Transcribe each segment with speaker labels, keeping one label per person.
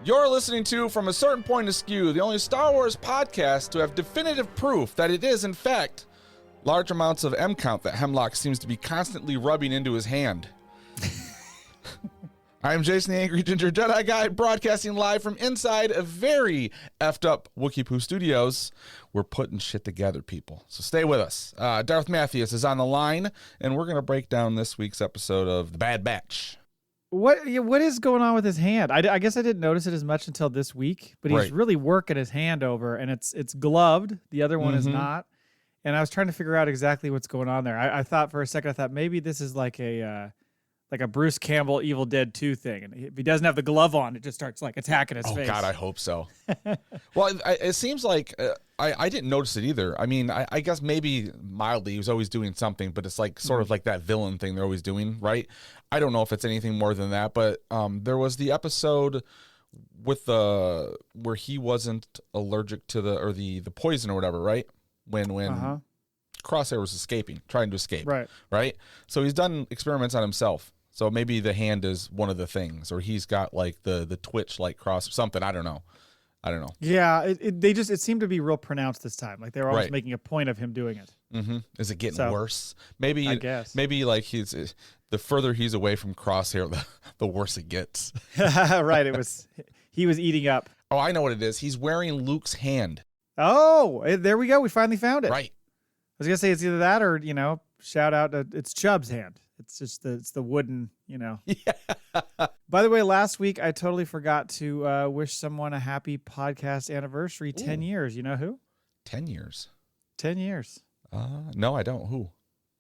Speaker 1: You're listening to From a Certain Point of Skew, the only Star Wars podcast to have definitive proof that it is, in fact, large amounts of M count that Hemlock seems to be constantly rubbing into his hand. I'm Jason, the Angry Ginger Jedi Guy, broadcasting live from inside a very effed up Wookiee Poo Studios. We're putting shit together, people. So stay with us. Darth Mathias is on the line, and we're going to break down this week's episode of The Bad Batch.
Speaker 2: What is going on with his hand? I guess I didn't notice it as much until this week, but he's really working his hand over, and it's gloved. The other one is not. And I was trying to figure out exactly what's going on there. I thought for a second, maybe this is like a Bruce Campbell Evil Dead 2 thing. And if he doesn't have the glove on, it just starts like attacking his face.
Speaker 1: Oh, God, I hope so. Well, it seems like I didn't notice it either. I mean, I guess maybe mildly he was always doing something, but it's like sort of like that villain thing they're always doing, right? I don't know if it's anything more than that, but there was the episode with where he wasn't allergic to the poison or whatever, right? When Crosshair was trying to escape, right? So he's done experiments on himself. So maybe the hand is one of the things, or he's got like the twitch like Cross or something. I don't know.
Speaker 2: Yeah, it seemed to be real pronounced this time. Like they were always making a point of him doing it.
Speaker 1: Mm-hmm. Is it getting worse? Maybe
Speaker 2: I guess.
Speaker 1: Maybe like the further he's away from Crosshair, the worse it gets.
Speaker 2: Right. He was eating up.
Speaker 1: Oh, I know what it is. He's wearing Luke's hand.
Speaker 2: Oh, there we go. We finally found it.
Speaker 1: Right.
Speaker 2: I was gonna say it's either that or shout out to it's Chubb's hand. It's just it's the wooden,
Speaker 1: Yeah.
Speaker 2: By the way, last week I totally forgot to wish someone a happy podcast anniversary. 10 years. You know who?
Speaker 1: 10 years.
Speaker 2: 10 years.
Speaker 1: No, I don't. Who?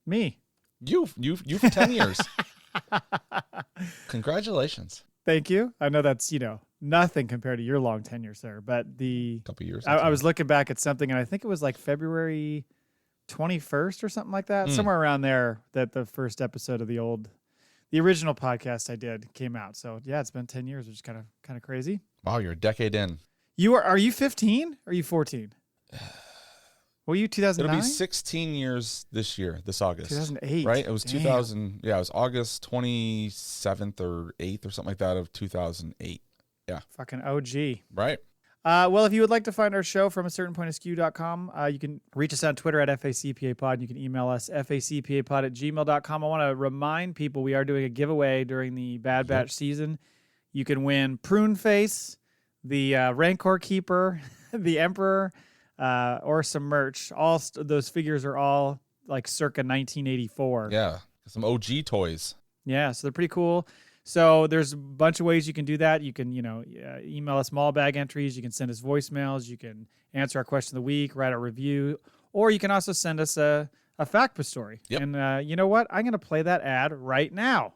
Speaker 2: Me.
Speaker 1: You for 10 years. Congratulations.
Speaker 2: Thank you. I know that's nothing compared to your long tenure, sir. But
Speaker 1: couple years.
Speaker 2: I was looking back at something, and I think it was like February 21st or something like that, somewhere around there, that the first episode of the original podcast I did came out. So yeah, it's been 10 years, which is kind of crazy.
Speaker 1: Wow, you're a decade in.
Speaker 2: Are you 15? Or are you 14? Were you 2009?
Speaker 1: It'll be 16 years this August.
Speaker 2: 2008.
Speaker 1: Right? It was 2000. Yeah, it was August 27th or 8th or something like that of 2008. Yeah.
Speaker 2: Fucking OG.
Speaker 1: Right.
Speaker 2: Well, if you would like to find our show from a certain point of skew.com, you can reach us on Twitter at FACPApod. You can email us facpapod@gmail.com. I want to remind people we are doing a giveaway during the Bad Batch season. You can win Prune Face, the Rancor Keeper, the Emperor, or some merch. All those figures are all like circa 1984.
Speaker 1: Yeah, some OG toys.
Speaker 2: Yeah, so they're pretty cool. So there's a bunch of ways you can do that. You can, email us Maul Bag entries. You can send us voicemails. You can answer our question of the week, write a review, or you can also send us a fact story.
Speaker 1: Yep.
Speaker 2: And you know what? I'm going to play that ad right now.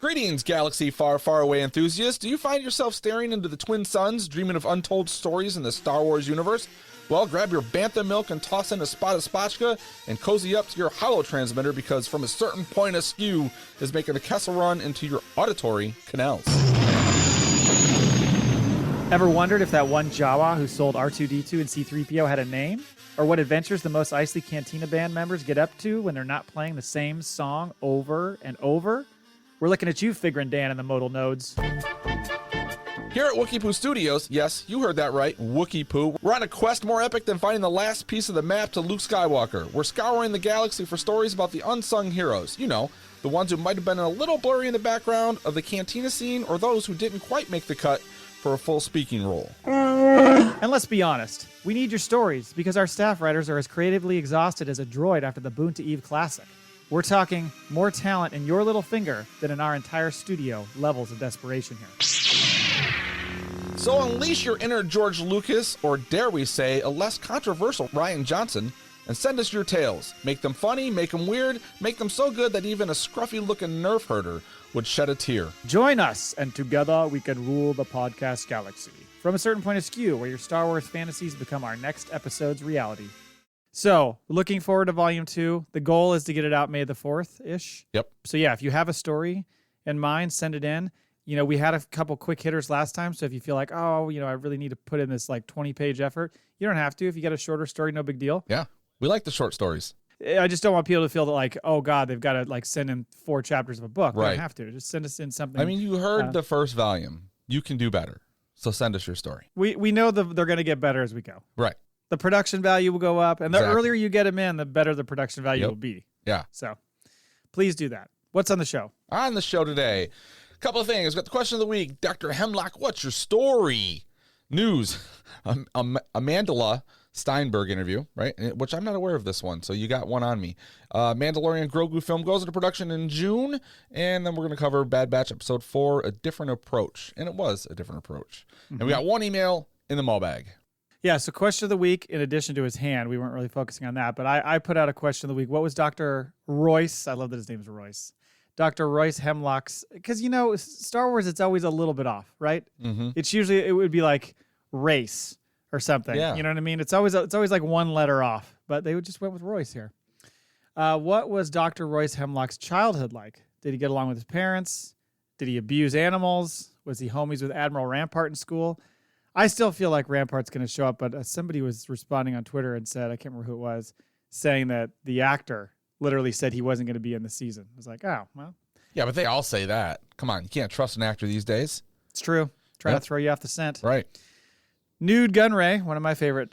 Speaker 1: Greetings, Galaxy Far, Far Away enthusiasts. Do you find yourself staring into the twin suns, dreaming of untold stories in the Star Wars universe? Well, grab your bantha milk and toss in a spot of spotchka and cozy up to your holo transmitter, because From a Certain Point of Skew is making a Kessel Run into your auditory canals.
Speaker 2: Ever wondered if that one Jawa who sold R2-D2 and C-3PO had a name? Or what adventures the Mos Eisley Cantina band members get up to when they're not playing the same song over and over? We're looking at you, Figrin' and Dan, in the modal nodes.
Speaker 1: Here at Wookiee Poo Studios, yes, you heard that right, Wookiee Poo, we're on a quest more epic than finding the last piece of the map to Luke Skywalker. We're scouring the galaxy for stories about the unsung heroes. The ones who might have been a little blurry in the background of the cantina scene, or those who didn't quite make the cut for a full speaking role.
Speaker 2: And let's be honest, we need your stories, because our staff writers are as creatively exhausted as a droid after the Boon to Eve Classic. We're talking more talent in your little finger than in our entire studio levels of desperation here.
Speaker 1: So unleash your inner George Lucas, or dare we say, a less controversial Rian Johnson, and send us your tales. Make them funny, make them weird, make them so good that even a scruffy-looking nerf herder would shed a tear.
Speaker 2: Join us, and together we can rule the podcast galaxy. From a Certain Point of Skew, where your Star Wars fantasies become our next episode's reality. So, looking forward to Volume 2. The goal is to get it out May the 4th-ish.
Speaker 1: Yep.
Speaker 2: So yeah, if you have a story in mind, send it in. We had a couple quick hitters last time, so if you feel like, I really need to put in this 20-page effort, you don't have to. If you got a shorter story, no big deal.
Speaker 1: Yeah, we like the short stories.
Speaker 2: I just don't want people to feel that oh God, they've got to send in 4 chapters of a book. They
Speaker 1: Right.
Speaker 2: don't have to. Just send us in something.
Speaker 1: I mean, you heard the first volume. You can do better. So send us your story.
Speaker 2: We know they're going to get better as we go.
Speaker 1: Right.
Speaker 2: The production value will go up, and the earlier you get them in, the better the production value will be.
Speaker 1: Yeah.
Speaker 2: So please do that. What's on the show?
Speaker 1: On the show today, a couple of things. Got the question of the week. Dr. Hemlock, what's your story? News. Amandla Stenberg interview, right? Which I'm not aware of this one, so you got one on me. Mandalorian Grogu film goes into production in June, and then we're going to cover Bad Batch Episode 4, A Different Approach. And it was a different approach. And we got one email in the mail bag.
Speaker 2: Yeah, so question of the week, in addition to his hand, we weren't really focusing on that, but I put out a question of the week. What was Dr. Royce? I love that his name's Royce. Dr. Royce Hemlock's, because, Star Wars, it's always a little bit off, right? Mm-hmm. It would be like race or something.
Speaker 1: Yeah.
Speaker 2: You know what I mean? It's always like one letter off, but they just went with Royce here. What was Dr. Royce Hemlock's childhood like? Did he get along with his parents? Did he abuse animals? Was he homies with Admiral Rampart in school? I still feel like Rampart's going to show up, but somebody was responding on Twitter and said, I can't remember who it was, saying that the actor literally said he wasn't going to be in the season. I was like, oh, well.
Speaker 1: Yeah, but they all say that. Come on, you can't trust an actor these days.
Speaker 2: It's true. Trying to throw you off the scent.
Speaker 1: Right.
Speaker 2: Nude Gunray, one of my favorite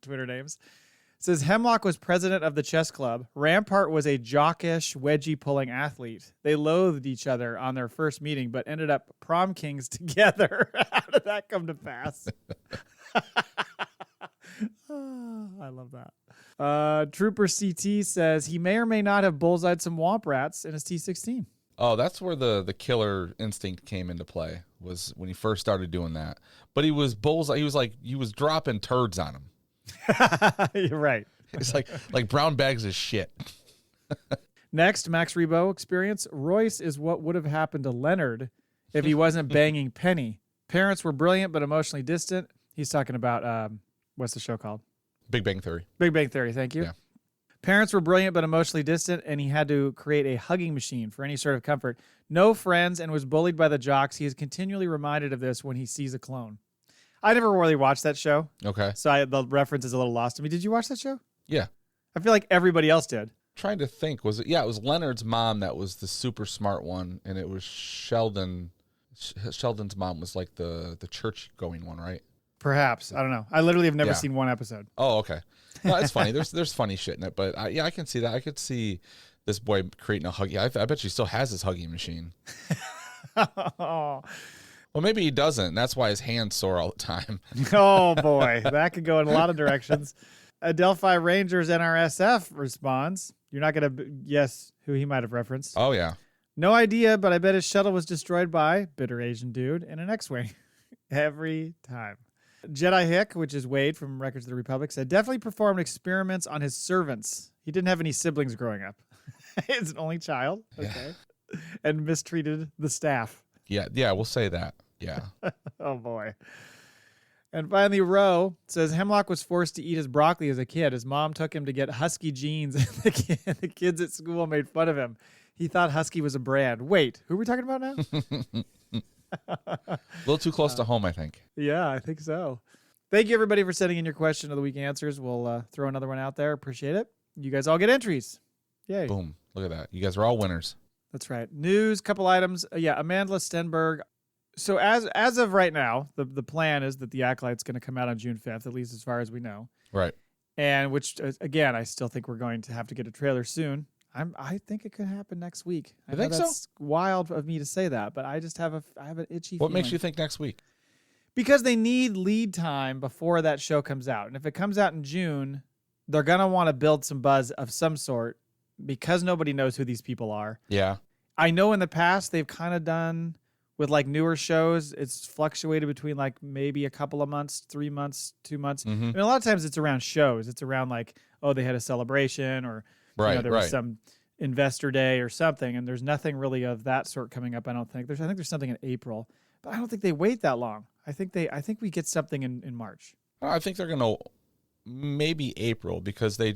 Speaker 2: Twitter names, says Hemlock was president of the chess club. Rampart was a jockish, wedgie-pulling athlete. They loathed each other on their first meeting, but ended up prom kings together. How did that come to pass? Oh, I love that. Trooper CT says he may or may not have bullseyed some womp rats in his T-16.
Speaker 1: Oh, that's where the killer instinct came into play, was when he first started doing that. But he was bullseye. He was dropping turds on him.
Speaker 2: You're right.
Speaker 1: It's like brown bags of shit.
Speaker 2: Next, Max Rebo experience. Royce is what would have happened to Leonard if he wasn't banging Penny. Parents were brilliant but emotionally distant. He's talking about, what's the show called?
Speaker 1: Big Bang Theory.
Speaker 2: Big Bang Theory, thank you.
Speaker 1: Yeah.
Speaker 2: Parents were brilliant but emotionally distant, and he had to create a hugging machine for any sort of comfort. No friends and was bullied by the jocks. He is continually reminded of this when he sees a clone. I never really watched that show.
Speaker 1: Okay.
Speaker 2: So the reference is a little lost to me. Did you watch that show?
Speaker 1: Yeah.
Speaker 2: I feel like everybody else did.
Speaker 1: Trying to think. Was it? Yeah, it was Leonard's mom that was the super smart one, and it was Sheldon. Sheldon's mom was like the church-going one, right?
Speaker 2: Perhaps. I don't know. I literally have never seen one episode.
Speaker 1: Oh, okay. No, it's funny. There's funny shit in it, but I can see that. I could see this boy creating a huggy. I bet she still has his hugging machine.
Speaker 2: Oh.
Speaker 1: Well, maybe he doesn't. That's why his hands sore all the time.
Speaker 2: Oh, boy. That could go in a lot of directions. Adelphi Rangers NRSF responds. You're not going to guess who he might have referenced.
Speaker 1: Oh, yeah.
Speaker 2: No idea, but I bet his shuttle was destroyed by bitter Asian dude in an X-Wing. Every time. Jedi Hick, which is Wade from Records of the Republic, said definitely performed experiments on his servants. He didn't have any siblings growing up. He's an only child. Okay. Yeah. And mistreated the staff.
Speaker 1: Yeah, we'll say that. Yeah.
Speaker 2: Oh, boy. And finally, Roe says Hemlock was forced to eat his broccoli as a kid. His mom took him to get Husky jeans, and the kids at school made fun of him. He thought Husky was a brand. Wait, who are we talking about now?
Speaker 1: A little too close to home, I think.
Speaker 2: Yeah, I think so. Thank you, everybody, for sending in your question of the week answers. We'll throw another one out there. Appreciate it. You guys all get entries. Yay.
Speaker 1: Boom. Look at that. You guys are all winners.
Speaker 2: That's right. News, couple items. Amandla Stenberg. So as of right now, the plan is that the Acolyte's going to come out on June 5th, at least as far as we know.
Speaker 1: Right.
Speaker 2: And which, again, I still think we're going to have to get a trailer soon. I think it could happen next week.
Speaker 1: I think
Speaker 2: that's wild of me to say that, but I just have an itchy
Speaker 1: What
Speaker 2: feeling.
Speaker 1: makes you think next week?
Speaker 2: Because they need lead time before that show comes out. And if it comes out in June, they're going to want to build some buzz of some sort because nobody knows who these people are.
Speaker 1: Yeah.
Speaker 2: I know in the past they've kind of done with like newer shows, it's fluctuated between like maybe a couple of months, 3 months, 2 months.
Speaker 1: Mm-hmm.
Speaker 2: And a lot of times it's around shows. It's around like, oh, they had a celebration or there was some investor day or something. And there's nothing really of that sort coming up. I don't think I think there's something in April, but I don't think they wait that long. I think we get something in March.
Speaker 1: I think they're going to maybe April because they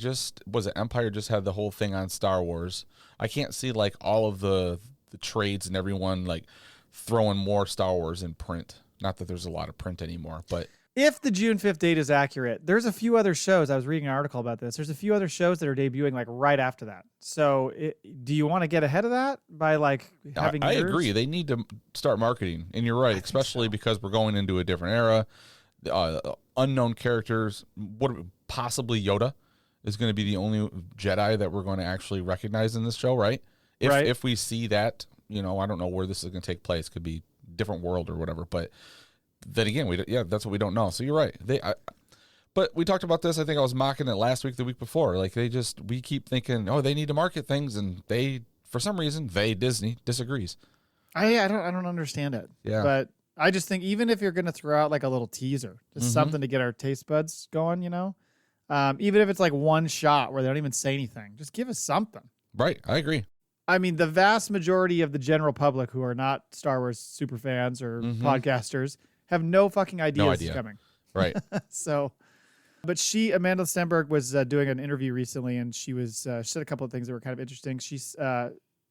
Speaker 1: Empire just had the whole thing on Star Wars. I can't see like all of the trades and everyone like throwing more Star Wars in print. Not that there's a lot of print anymore, but
Speaker 2: if the June 5th date is accurate, there's a few other shows. I was reading an article about this. There's a few other shows that are debuting like right after that. So do you want to get ahead of that by like having
Speaker 1: I
Speaker 2: yours?
Speaker 1: agree. They need to start marketing. And you're right, especially because we're going into a different era. Unknown characters. Possibly Yoda is going to be the only Jedi that we're going to actually recognize in this show, right? If we see that, I don't know where this is going to take place. Could be different world or whatever, but then again, that's what we don't know. So you're right. But we talked about this. I think I was mocking it last week, the week before. Like we keep thinking, they need to market things, and for some reason, Disney disagrees.
Speaker 2: I don't understand it.
Speaker 1: Yeah.
Speaker 2: But I just think even if you're going to throw out like a little teaser, just something to get our taste buds going, even if it's like one shot where they don't even say anything, just give us something.
Speaker 1: Right. I agree.
Speaker 2: I mean, the vast majority of the general public who are not Star Wars super fans or podcasters have no fucking idea this is coming.
Speaker 1: Right.
Speaker 2: So, but Amandla Stenberg was doing an interview recently, and she said a couple of things that were kind of interesting. She's,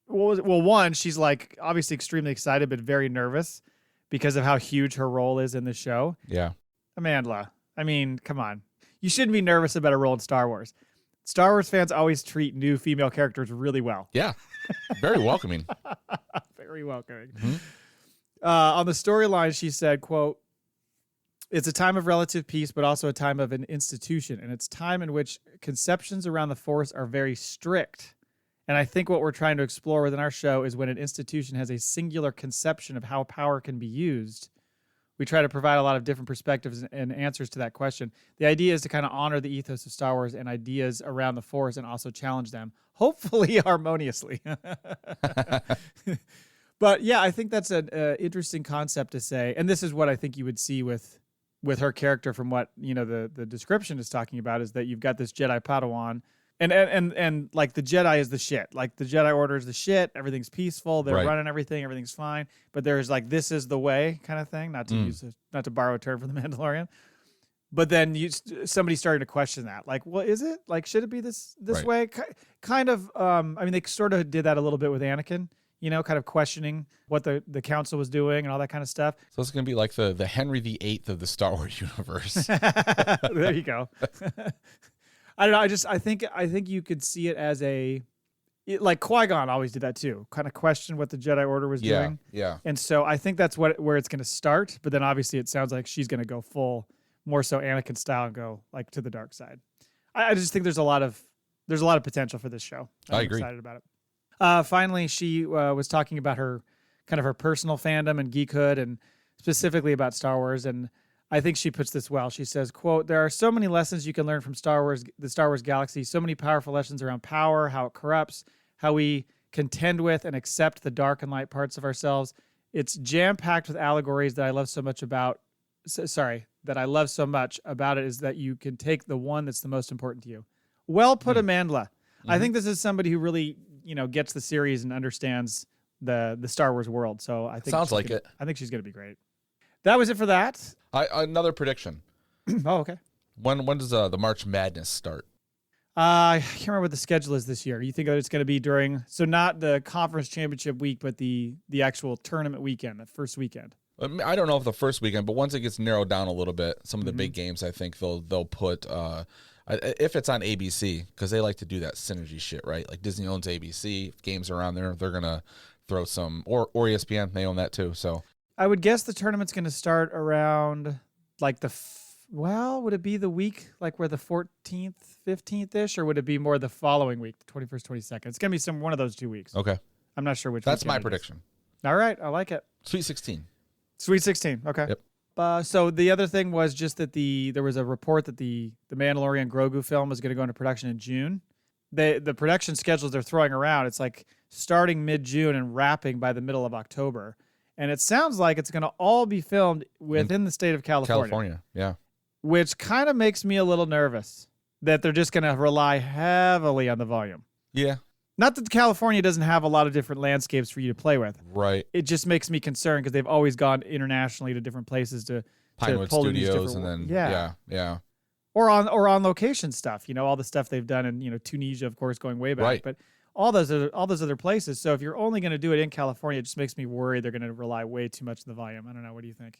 Speaker 2: one, she's like obviously extremely excited, but very nervous because of how huge her role is in the show.
Speaker 1: Yeah.
Speaker 2: Amandla, I mean, come on. You shouldn't be nervous about a role in Star Wars. Star Wars fans always treat new female characters really well.
Speaker 1: Yeah. Very welcoming.
Speaker 2: Very welcoming. On the storyline, she said, quote, "It's a time of relative peace, but also a time of an institution. And it's time in which conceptions around the Force are very strict. And I think what we're trying to explore within our show is when an institution has a singular conception of how power can be used. We try to provide a lot of different perspectives and answers to that question. The idea is to kind of honor the ethos of Star Wars and ideas around the Force and also challenge them, hopefully harmoniously." But yeah, I think that's an interesting concept to say. And this is what I think you would see with her character from what, the description is talking about, is that you've got this Jedi Podawan and like the Jedi is the shit. Like the Jedi Order is the shit. Everything's peaceful. They're running everything. Everything's fine. But there's like, this is the way kind of thing, not to borrow a term from the Mandalorian. But then somebody started to question that. Like, well, is it? Like, should it be this way? Kind of, I mean, they sort of did that a little bit with Anakin, kind of questioning what the council was doing and all that kind of stuff.
Speaker 1: So it's going to be like the Henry VIII of the Star Wars universe.
Speaker 2: There you go. I don't know. I think you could see it as like Qui-Gon always did that too. Kind of question what the Jedi Order was doing.
Speaker 1: Yeah.
Speaker 2: And so I think that's where it's going to start. But then obviously it sounds like she's going to go full, more so Anakin style, and go like to the dark side. I just think there's a lot of potential for this show. I'm excited about it. Finally, she was talking about her personal fandom and geekhood, and specifically about Star Wars. And I think she puts this well. She says, quote, "There are so many lessons you can learn from Star Wars, the Star Wars galaxy, so many powerful lessons around power, how it corrupts, how we contend with and accept the dark and light parts of ourselves. It's jam-packed with allegories that I love so much about it is that you can take the one that's the most important to you." Well put, Amandla. I think this is somebody who really, gets the series and understands the Star Wars world. So I think
Speaker 1: sounds like it.
Speaker 2: I think she's going to be great. That was it for that.
Speaker 1: Another prediction.
Speaker 2: Oh, okay.
Speaker 1: When does the March Madness start?
Speaker 2: I can't remember what the schedule is this year. You think that it's going to be not the conference championship week, but the actual tournament weekend, the first weekend?
Speaker 1: I don't know if the first weekend, but once it gets narrowed down a little bit, some of the big games, I think they'll put, if it's on ABC, because they like to do that synergy shit, right? Like Disney owns ABC. If games are on there, they're going to throw some, or ESPN, they own that too. So
Speaker 2: I would guess the tournament's going to start around like would it be the week like where the 14th, 15th-ish, or would it be more the following week, the 21st, 22nd? It's going to be one of those 2 weeks.
Speaker 1: Okay.
Speaker 2: I'm not sure which.
Speaker 1: That's my prediction.
Speaker 2: All right. I like it.
Speaker 1: Sweet 16.
Speaker 2: Sweet 16. Okay.
Speaker 1: Yep.
Speaker 2: So the other thing was just that there was a report that the Mandalorian Grogu film was going to go into production in June. The production schedules they're throwing around, it's like starting mid-June and wrapping by the middle of October. And it sounds like it's going to all be filmed within the state of California.
Speaker 1: Yeah.
Speaker 2: Which kind of makes me a little nervous that they're just going to rely heavily on the volume.
Speaker 1: Yeah.
Speaker 2: Not that California doesn't have a lot of different landscapes for you to play with.
Speaker 1: Right.
Speaker 2: It just makes me concerned because they've always gone internationally to different places to
Speaker 1: Pinewood
Speaker 2: pull
Speaker 1: Studios and then yeah.
Speaker 2: Or on location stuff, all the stuff they've done in Tunisia, of course, going way back.
Speaker 1: Right.
Speaker 2: But all those other places. So if you're only going to do it in California, it just makes me worry they're going to rely way too much on the volume. I don't know. What do you think?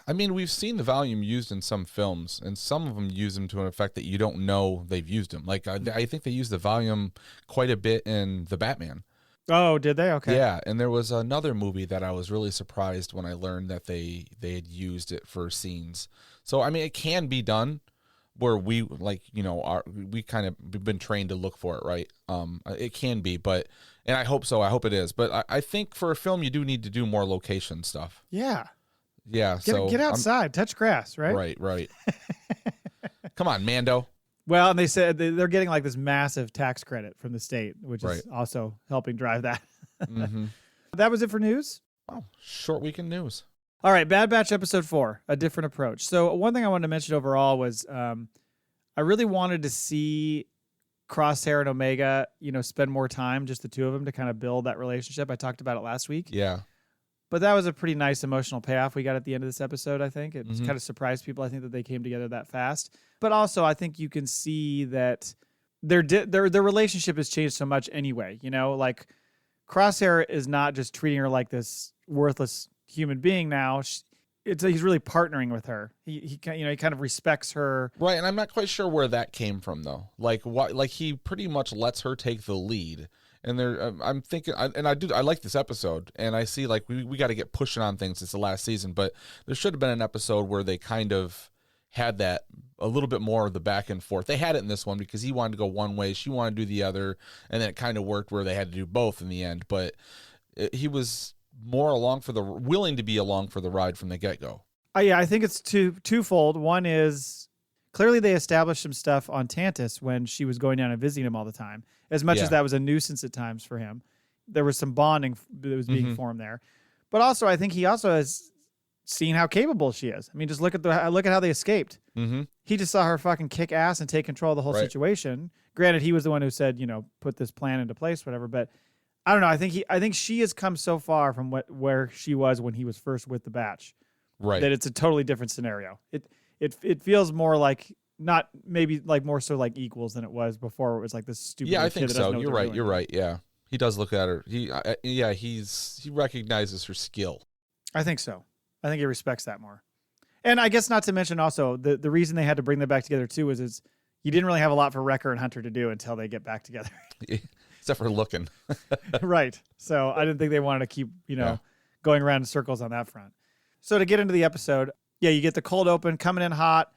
Speaker 1: I mean, we've seen the volume used in some films, and some of them use them to an effect that you don't know they've used them. Like, I think they used the volume quite a bit in The Batman.
Speaker 2: Oh, did they? Okay.
Speaker 1: Yeah, and there was another movie that I was really surprised when I learned that they had used it for scenes. So, I mean, it can be done where we, like, you know, we kind of been trained to look for it, right? It can be, but, and I hope so. I hope it is. But I think for a film, you do need to do more location stuff.
Speaker 2: Yeah.
Speaker 1: Yeah.
Speaker 2: Get outside, touch grass, right?
Speaker 1: Right. Come on, Mando.
Speaker 2: Well, and they said they're getting like this massive tax credit from the state, which
Speaker 1: Right.
Speaker 2: is also helping drive that.
Speaker 1: Mm-hmm.
Speaker 2: That was it for news.
Speaker 1: Wow, short weekend news.
Speaker 2: All right, Bad Batch episode 4, a different approach. So one thing I wanted to mention overall was I really wanted to see Crosshair and Omega, you know, spend more time, just the two of them, to kind of build that relationship. I talked about it last week.
Speaker 1: Yeah.
Speaker 2: But that was a pretty nice emotional payoff we got at the end of this episode, I think. It kind of surprised people, I think, that they came together that fast. But also, I think you can see that their relationship has changed so much anyway. You know, like, Crosshair is not just treating her like this worthless human being now. He's really partnering with her. He kind of respects her.
Speaker 1: Right, and I'm not quite sure where that came from, though. Like, what? Like, he pretty much lets her take the lead. And I'm thinking, I like this episode, and I see, like, we got to get pushing on things. It's the last season, but there should have been an episode where they kind of had that a little bit more of the back and forth. They had it in this one because he wanted to go one way, she wanted to do the other, and then it kind of worked where they had to do both in the end. But he was more willing to be along for the ride from the get-go.
Speaker 2: Yeah, I think it's twofold. One is clearly they established some stuff on Tantus when she was going down and visiting him all the time. As much as that was a nuisance at times for him, there was some bonding that was being formed there. But also, I think he also has seen how capable she is. I mean, just look at how they escaped. Mm-hmm. He just saw her fucking kick ass and take control of the whole situation. Granted, he was the one who said, you know, put this plan into place, whatever. But I don't know. I think she has come so far from where she was when he was first with the batch,
Speaker 1: right?
Speaker 2: That it's a totally different scenario. It feels more like. Not maybe like more so like equals than it was before. It was like this stupid.
Speaker 1: Yeah, I think so.
Speaker 2: You're
Speaker 1: right. Yeah, he does look at her. He recognizes her skill.
Speaker 2: I think so. I think he respects that more. And I guess not to mention also the reason they had to bring them back together too is you didn't really have a lot for Wrecker and Hunter to do until they get back together.
Speaker 1: Except for looking.
Speaker 2: Right. So I didn't think they wanted to keep going around in circles on that front. So to get into the episode, you get the cold open coming in hot.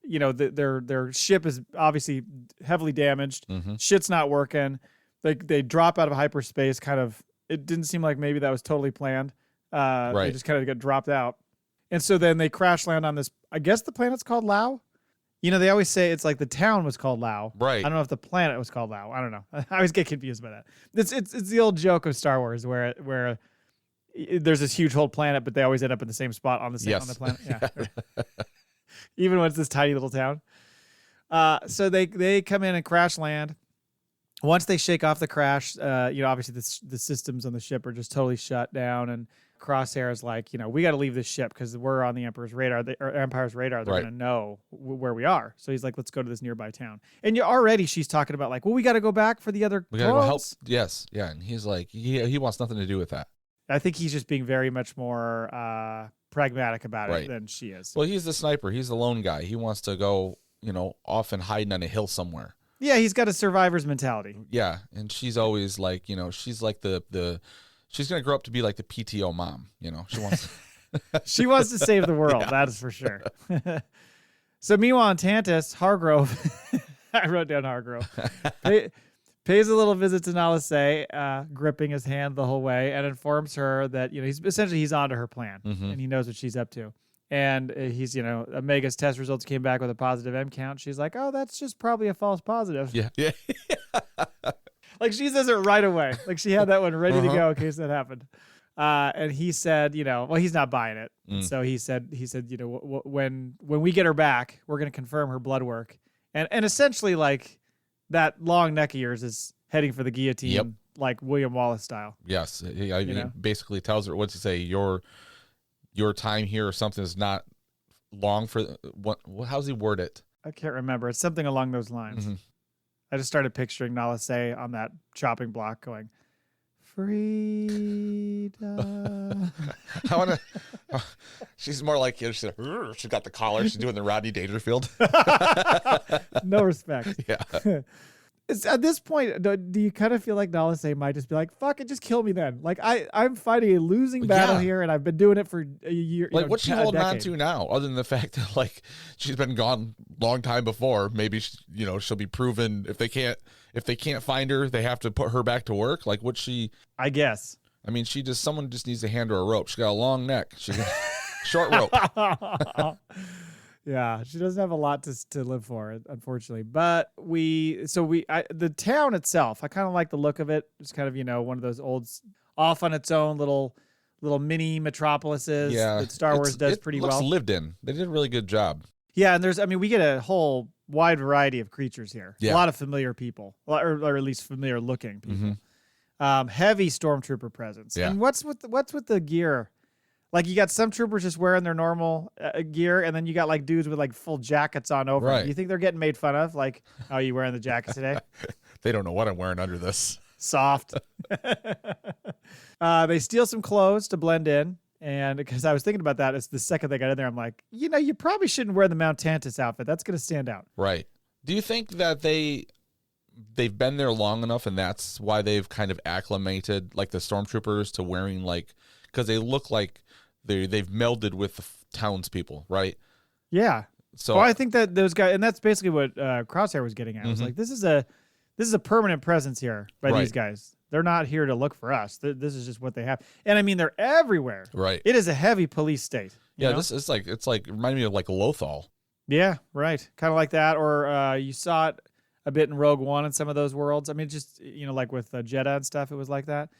Speaker 2: You know, their ship is obviously heavily damaged. Mm-hmm. Shit's not working. They drop out of hyperspace. Kind of, it didn't seem like maybe that was totally planned. Right. They just kind of got dropped out. And so then they crash land on this, I guess the planet's called Lao. You know, they always say it's like the town was called Lao.
Speaker 1: Right.
Speaker 2: I don't know if the planet was called Lao. I don't know. I always get confused by that. It's the old joke of Star Wars where there's this huge whole planet, but they always end up in the same spot on the planet. Yeah. Even when it's this tiny little town. So they come in and crash land. Once they shake off the crash, obviously the systems on the ship are just totally shut down. And Crosshair is like, we got to leave this ship because we're on the Empire's radar. They're going to know where we are. So he's like, let's go to this nearby town. And she's talking about like, well, we got to go back for the other.
Speaker 1: We got to go help. Yes. Yeah. And he's like, he wants nothing to do with that.
Speaker 2: I think he's just being very much more pragmatic about it than she is.
Speaker 1: Well, he's the sniper. He's the lone guy. He wants to go, off and hiding on a hill somewhere.
Speaker 2: Yeah, he's got a survivor's mentality.
Speaker 1: Yeah, and she's always like, she's like she's going to grow up to be like the PTO mom, She wants
Speaker 2: she wants to save the world, that is for sure. So meanwhile on Tantus, Hargrove, I wrote down Hargrove, pays a little visit to Nala Se, gripping his hand the whole way, and informs her that he's onto her plan, and he knows what she's up to. And he's Omega's test results came back with a positive M count. She's like, oh, that's just probably a false positive.
Speaker 1: Yeah.
Speaker 2: Like she says it right away. Like she had that one ready to go in case that happened. And he said, he's not buying it. So he said, when we get her back, we're going to confirm her blood work, and essentially like. That long neck of yours is heading for the guillotine, like William Wallace style.
Speaker 1: Yes, he basically tells her, what's he say? Your time here or something is not long for what? How's he word it?
Speaker 2: I can't remember. It's something along those lines. Mm-hmm. I just started picturing Nala Se on that chopping block going, freedom.
Speaker 1: She's more like, she's got the collar. She's doing the Rodney Dangerfield.
Speaker 2: No respect.
Speaker 1: Yeah.
Speaker 2: At this point, do you kind of feel like Nala Se might just be like, fuck it, just kill me then? Like, I'm fighting a losing battle here, and I've been doing it for a year.
Speaker 1: Like, what's she holding on to now, other than the fact that, like, she's been gone a long time before? Maybe, she'll be proven if they can't find her, they have to put her back to work. Like, what's she?
Speaker 2: I guess.
Speaker 1: I mean, someone just needs to hand her a rope. She's got a long neck. She's got short rope.
Speaker 2: Yeah, she doesn't have a lot to live for, unfortunately. But the town itself, I kind of like the look of it. It's kind of, one of those old, off on its own little mini metropolises that Star Wars does pretty well.
Speaker 1: Looks lived in. They did a really good job.
Speaker 2: Yeah, and we get a whole wide variety of creatures here.
Speaker 1: Yeah.
Speaker 2: A lot of familiar people, or at least familiar looking people. Heavy stormtrooper presence.
Speaker 1: Yeah.
Speaker 2: And what's with the gear? Like, you got some troopers just wearing their normal gear, and then you got like dudes with like full jackets on over.
Speaker 1: Right.
Speaker 2: You think they're getting made fun of? Like, oh, you wearing the jacket today?
Speaker 1: They don't know what I'm wearing under this.
Speaker 2: Soft. They steal some clothes to blend in, and because I was thinking about that, it's the second they got in there, I'm like, you probably shouldn't wear the Mount Tantus outfit. That's going to stand out.
Speaker 1: Right. Do you think that they've been there long enough, and that's why they've kind of acclimated like the stormtroopers to wearing because they look like they've melded with the townspeople, right?
Speaker 2: Yeah.
Speaker 1: So
Speaker 2: I think that those guys, and that's basically what Crosshair was getting at. Was like, this is a permanent presence here by these guys. They're not here to look for us. This is just what they have, and I mean they're everywhere.
Speaker 1: Right.
Speaker 2: It is a heavy police state. You know?
Speaker 1: This is it's reminding me of like Lothal.
Speaker 2: Yeah. Right. Kind of like that, or you saw it a bit in Rogue One and some of those worlds. I mean, just like with Jeddah and stuff, it was like that.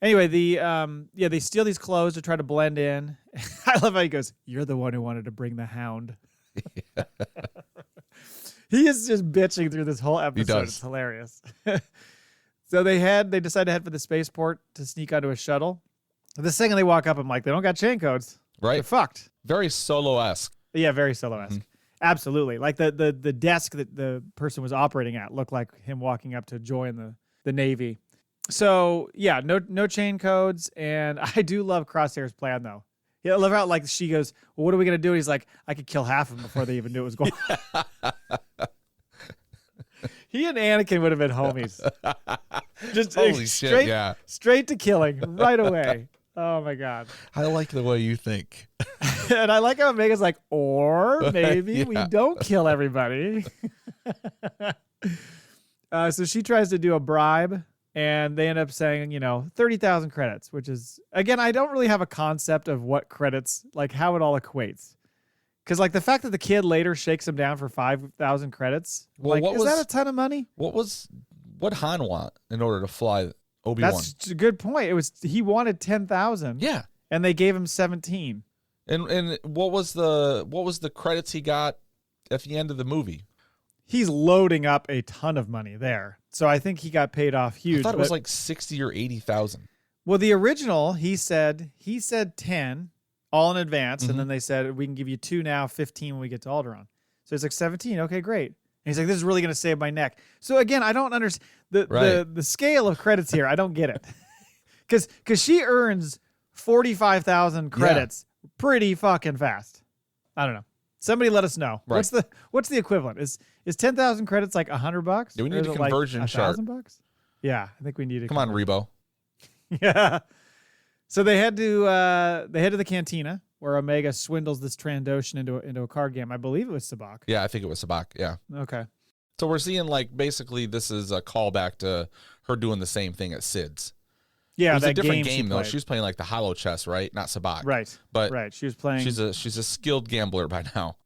Speaker 2: Anyway, they steal these clothes to try to blend in. I love how he goes, "You're the one who wanted to bring the hound." He is just bitching through this whole episode.
Speaker 1: He does.
Speaker 2: It's hilarious. So they decide to head for the spaceport to sneak onto a shuttle. The second they walk up, I'm like, they don't got chain codes.
Speaker 1: Right.
Speaker 2: They're fucked.
Speaker 1: Very Solo-esque.
Speaker 2: Yeah, very Solo-esque. Absolutely. Like the desk that the person was operating at looked like him walking up to join the Navy. So yeah, no chain codes, and I do love Crosshair's plan though. Yeah, I love how like she goes, "Well, what are we gonna do?" And he's like, "I could kill half of them before they even knew it was going on." He and Anakin would have been homies. Just
Speaker 1: Holy shit, yeah.
Speaker 2: Straight to killing right away. Oh my god.
Speaker 1: I like the way you think.
Speaker 2: And I like how Omega's like, or maybe we don't kill everybody. So she tries to do a bribe. And they end up saying, 30,000 credits, which is, again, I don't really have a concept of what credits, like how it all equates. Because like the fact that the kid later shakes him down for 5,000 credits, is that a ton of money?
Speaker 1: What Han want in order to fly Obi-Wan?
Speaker 2: That's a good point. He wanted 10,000.
Speaker 1: Yeah.
Speaker 2: And they gave him 17.
Speaker 1: And what was the credits he got at the end of the movie?
Speaker 2: He's loading up a ton of money there. So I think he got paid off huge.
Speaker 1: I thought it was like 60 or 80,000.
Speaker 2: Well, the original, he said 10 all in advance. And then they said, we can give you 2 now, 15 when we get to Alderaan. So it's like 17. Okay, great. And he's like, this is really going to save my neck. So again, I don't understand the scale of credits here. I don't get it. Because she earns 45,000 credits pretty fucking fast. I don't know. Somebody let us know.
Speaker 1: Right.
Speaker 2: What's the equivalent? Is 10,000 credits like $100?
Speaker 1: Do we need a conversion chart?
Speaker 2: $1,000? Yeah, I think we need it.
Speaker 1: Come on, Rebo.
Speaker 2: Yeah. So they head to the cantina where Omega swindles this Trandoshan into a card game. I believe it was Sabacc.
Speaker 1: Yeah, I think it was Sabacc. Yeah.
Speaker 2: Okay.
Speaker 1: So we're seeing basically this is a callback to her doing the same thing at Sid's.
Speaker 2: Yeah,
Speaker 1: it was
Speaker 2: that
Speaker 1: a different
Speaker 2: game
Speaker 1: though. She was playing like the hollow chess, right? Not Sabacc.
Speaker 2: Right.
Speaker 1: But
Speaker 2: right. She was playing.
Speaker 1: She's a skilled gambler by now.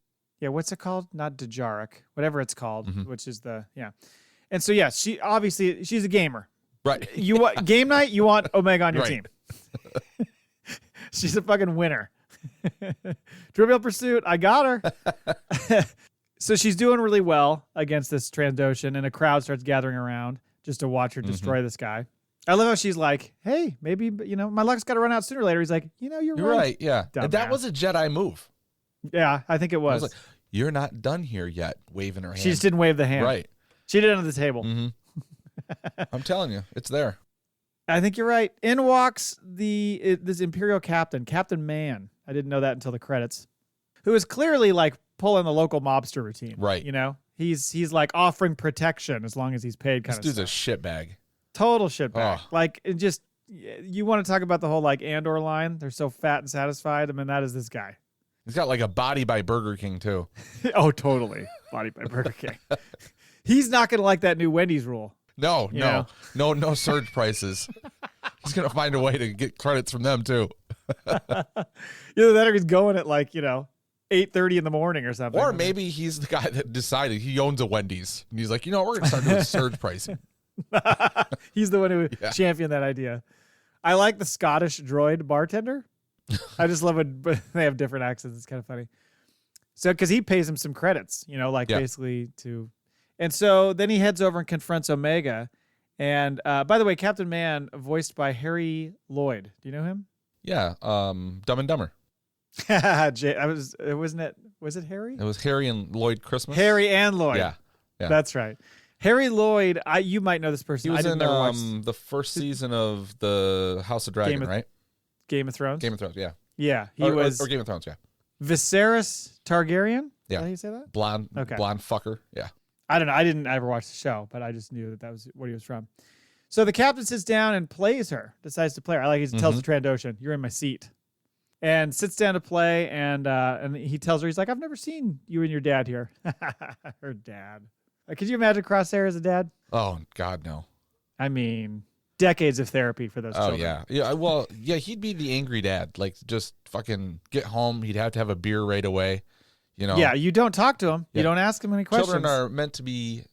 Speaker 2: Yeah, what's it called? Not Dejaric, whatever it's called,
Speaker 1: Mm-hmm.
Speaker 2: which is And so she obviously she's a gamer.
Speaker 1: Right.
Speaker 2: You want game night, you want Omega on your
Speaker 1: right.
Speaker 2: team. She's a fucking winner. Trivial Pursuit, I got her. So she's doing really well against this Trandoshan, and a crowd starts gathering around just to watch her destroy this guy. I love how she's like, hey, maybe, my luck's got to run out sooner or later. He's like, you're right.
Speaker 1: Yeah. And that was a Jedi move.
Speaker 2: Yeah, I think it was.
Speaker 1: I was like, you're not done here yet, waving her hand.
Speaker 2: She just didn't wave the hand.
Speaker 1: Right.
Speaker 2: She did it under the table.
Speaker 1: Mm-hmm. I'm telling you, it's there.
Speaker 2: I think you're right. In walks this Imperial captain, Captain Man. I didn't know that until the credits. Who is clearly like pulling the local mobster routine.
Speaker 1: Right.
Speaker 2: You know, he's like offering protection as long as he's paid.
Speaker 1: This dude's a shitbag.
Speaker 2: Total shitbag.
Speaker 1: Oh.
Speaker 2: Like it just, you want to talk about the whole like Andor line? They're so fat and satisfied. I mean, that is this guy.
Speaker 1: He's got like a body by Burger King too.
Speaker 2: Oh, totally. Body by Burger King. He's not going to like that new Wendy's rule.
Speaker 1: No surge prices. He's going to find a way to get credits from them too.
Speaker 2: Either that or he's going at like, 8:30 in the morning or something.
Speaker 1: Or maybe he's the guy that decided he owns a Wendy's. And he's like, we're going to start doing surge pricing.
Speaker 2: He's the one who championed that idea. I like the Scottish droid bartender. I just love it, but they have different accents. It's kind of funny. So, because he pays him some credits, basically to. And so then he heads over and confronts Omega. And by the way, Captain Man, voiced by Harry Lloyd. Do you know him?
Speaker 1: Yeah, Dumb and Dumber.
Speaker 2: Was it Harry?
Speaker 1: It was Harry and Lloyd Christmas.
Speaker 2: Harry and Lloyd.
Speaker 1: Yeah.
Speaker 2: That's right. Harry Lloyd, you might know this person.
Speaker 1: He was in
Speaker 2: never watched
Speaker 1: the first season of the House of Dragon, right?
Speaker 2: Game of Thrones?
Speaker 1: Game of Thrones, yeah.
Speaker 2: Yeah. He was
Speaker 1: or Game of Thrones, yeah.
Speaker 2: Viserys Targaryen?
Speaker 1: Yeah.
Speaker 2: Is that how you say that?
Speaker 1: Blonde fucker, yeah.
Speaker 2: I don't know. I didn't ever watch the show, but I just knew that was what he was from. So the captain sits down and plays her, decides to play her. I like he tells the Trandoshan, "You're in my seat." And sits down to play, and he tells her, he's like, "I've never seen you and your dad here." Her dad. Could you imagine Crosshair as a dad?
Speaker 1: Oh, God, no.
Speaker 2: I mean, decades of therapy for those children.
Speaker 1: Oh, yeah. Well, he'd be the angry dad. Like, just fucking get home. He'd have to have a beer right away.
Speaker 2: Yeah, you don't talk to him. Yeah. You don't ask him any questions.
Speaker 1: Children are meant to be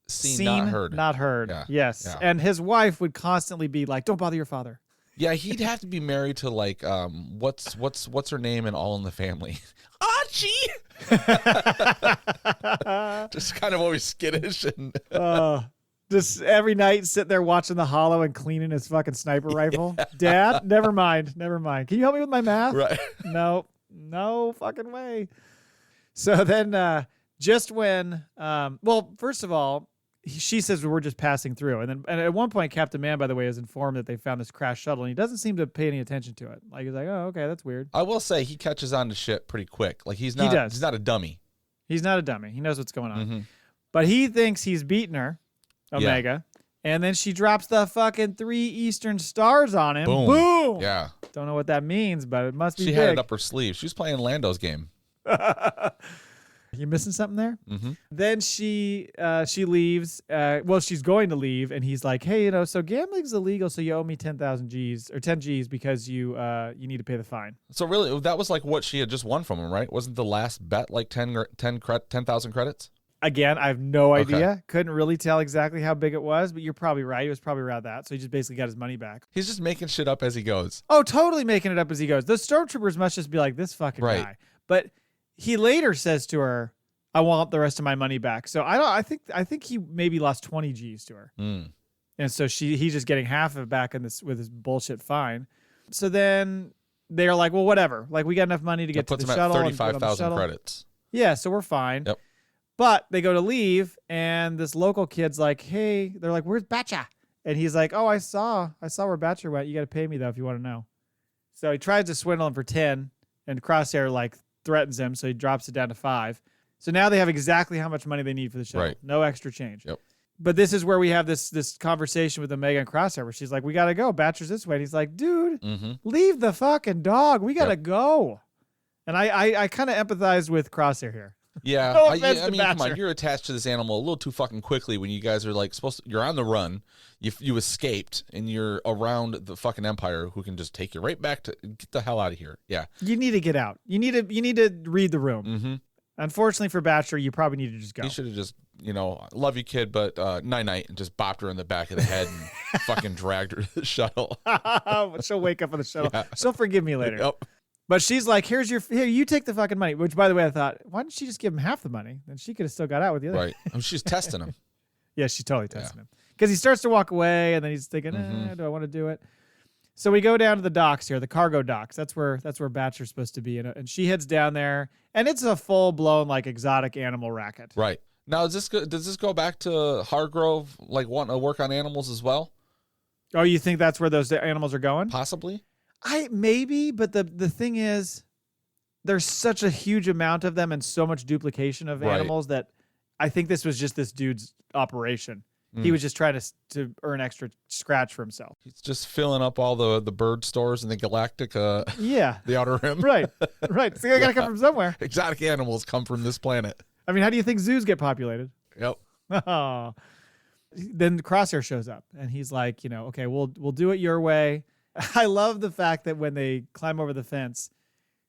Speaker 1: seen not heard.
Speaker 2: Not heard.
Speaker 1: Yeah.
Speaker 2: Yes. Yeah. And his wife would constantly be like, "Don't bother your father."
Speaker 1: Yeah, he'd have to be married to like what's her name in All in the Family? Archie. Just kind of always skittish and
Speaker 2: just every night sit there watching The Hollow and cleaning his fucking sniper rifle. Dad, never mind. Can you help me with my math?
Speaker 1: Right.
Speaker 2: No fucking way. So then just when first of all, she says we're just passing through, and at one point Captain Man, by the way, is informed that they found this crashed shuttle, and he doesn't seem to pay any attention to it. Like he's like, "Oh, okay, that's weird."
Speaker 1: I will say he catches on to shit pretty quick. Like he's not a dummy.
Speaker 2: He's not a dummy. He knows what's going on. But he thinks he's beaten her, Omega, and then she drops the fucking 3 Eastern stars on him. Boom.
Speaker 1: Yeah.
Speaker 2: Don't know what that means, but it must be
Speaker 1: She
Speaker 2: big.
Speaker 1: had it up her sleeve. She was playing Lando's game.
Speaker 2: You missing something there? Then she leaves. She's going to leave, and he's like, "Hey, so gambling's illegal, so you owe me 10,000 G's or 10 G's because you need to pay the fine."
Speaker 1: So really, that was like what she had just won from him, right? Wasn't the last bet like 10,000 credits?
Speaker 2: Again, I have no idea. Okay. Couldn't really tell exactly how big it was, but you're probably right. It was probably around that. So he just basically got his money back.
Speaker 1: He's just making shit up as he goes.
Speaker 2: Oh, totally making it up as he goes. The stormtroopers must just be like, this fucking guy. But he later says to her, "I want the rest of my money back." So I think he maybe lost 20 G's to her. And so he's just getting half of it back in this with his bullshit fine. So then they're like, "Well, whatever. Like we got enough money to get to the shuttle."
Speaker 1: That puts him at 35,000 credits.
Speaker 2: Yeah, so we're fine.
Speaker 1: Yep.
Speaker 2: But they go to leave, and this local kid's like, "Hey," they're like, "Where's Batcha?" And he's like, "Oh, I saw where Batcha went. You got to pay me though if you want to know." So he tries to swindle him for 10, and Crosshair like threatens him, so he drops it down to 5. So now they have exactly how much money they need for the shuttle.
Speaker 1: Right.
Speaker 2: No extra change.
Speaker 1: Yep.
Speaker 2: But this is where we have this conversation with Omega and Crosshair where she's like, "We got to go. Batcher's this way." And he's like, "Dude, leave the fucking dog. We got to go." And I kind of empathize with Crosshair here.
Speaker 1: Yeah.
Speaker 2: No
Speaker 1: I mean,
Speaker 2: Batcher.
Speaker 1: come on. You're attached to this animal a little too fucking quickly when you guys are like you're on the run. You escaped and you're around the fucking Empire who can just take you right back to get the hell out of here. Yeah.
Speaker 2: You need to get out. You need to read the room. Unfortunately for Batcher, you probably need to just go.
Speaker 1: He should have just, love you, kid, but night-night, and just bopped her in the back of the head and fucking dragged her to the shuttle.
Speaker 2: She'll wake up on the shuttle. Yeah. She'll forgive me later.
Speaker 1: Yep.
Speaker 2: But she's like, here, you take the fucking money. Which, by the way, I thought, why didn't she just give him half the money? Then she could have still got out with the other.
Speaker 1: Right. I mean, she's testing him.
Speaker 2: Yeah, she's totally testing him. Because he starts to walk away, and then he's thinking, do I want to do it? So we go down to the docks here, the cargo docks. That's where Batcher's supposed to be. And she heads down there, and it's a full-blown, like, exotic animal racket.
Speaker 1: Right. Now, does this go back to Hargrove, like, wanting to work on animals as well?
Speaker 2: Oh, you think that's where those animals are going?
Speaker 1: Possibly.
Speaker 2: Maybe, but the thing is, there's such a huge amount of them and so much duplication of animals that I think this was just this dude's operation. He was just trying to earn extra scratch for himself.
Speaker 1: He's just filling up all the bird stores in the galactic, the Outer Rim.
Speaker 2: Right. So they got to come from somewhere.
Speaker 1: Exotic animals come from this planet.
Speaker 2: I mean, how do you think zoos get populated?
Speaker 1: Yep.
Speaker 2: Oh. Then Crosshair shows up, and he's like, okay, we'll do it your way. I love the fact that when they climb over the fence,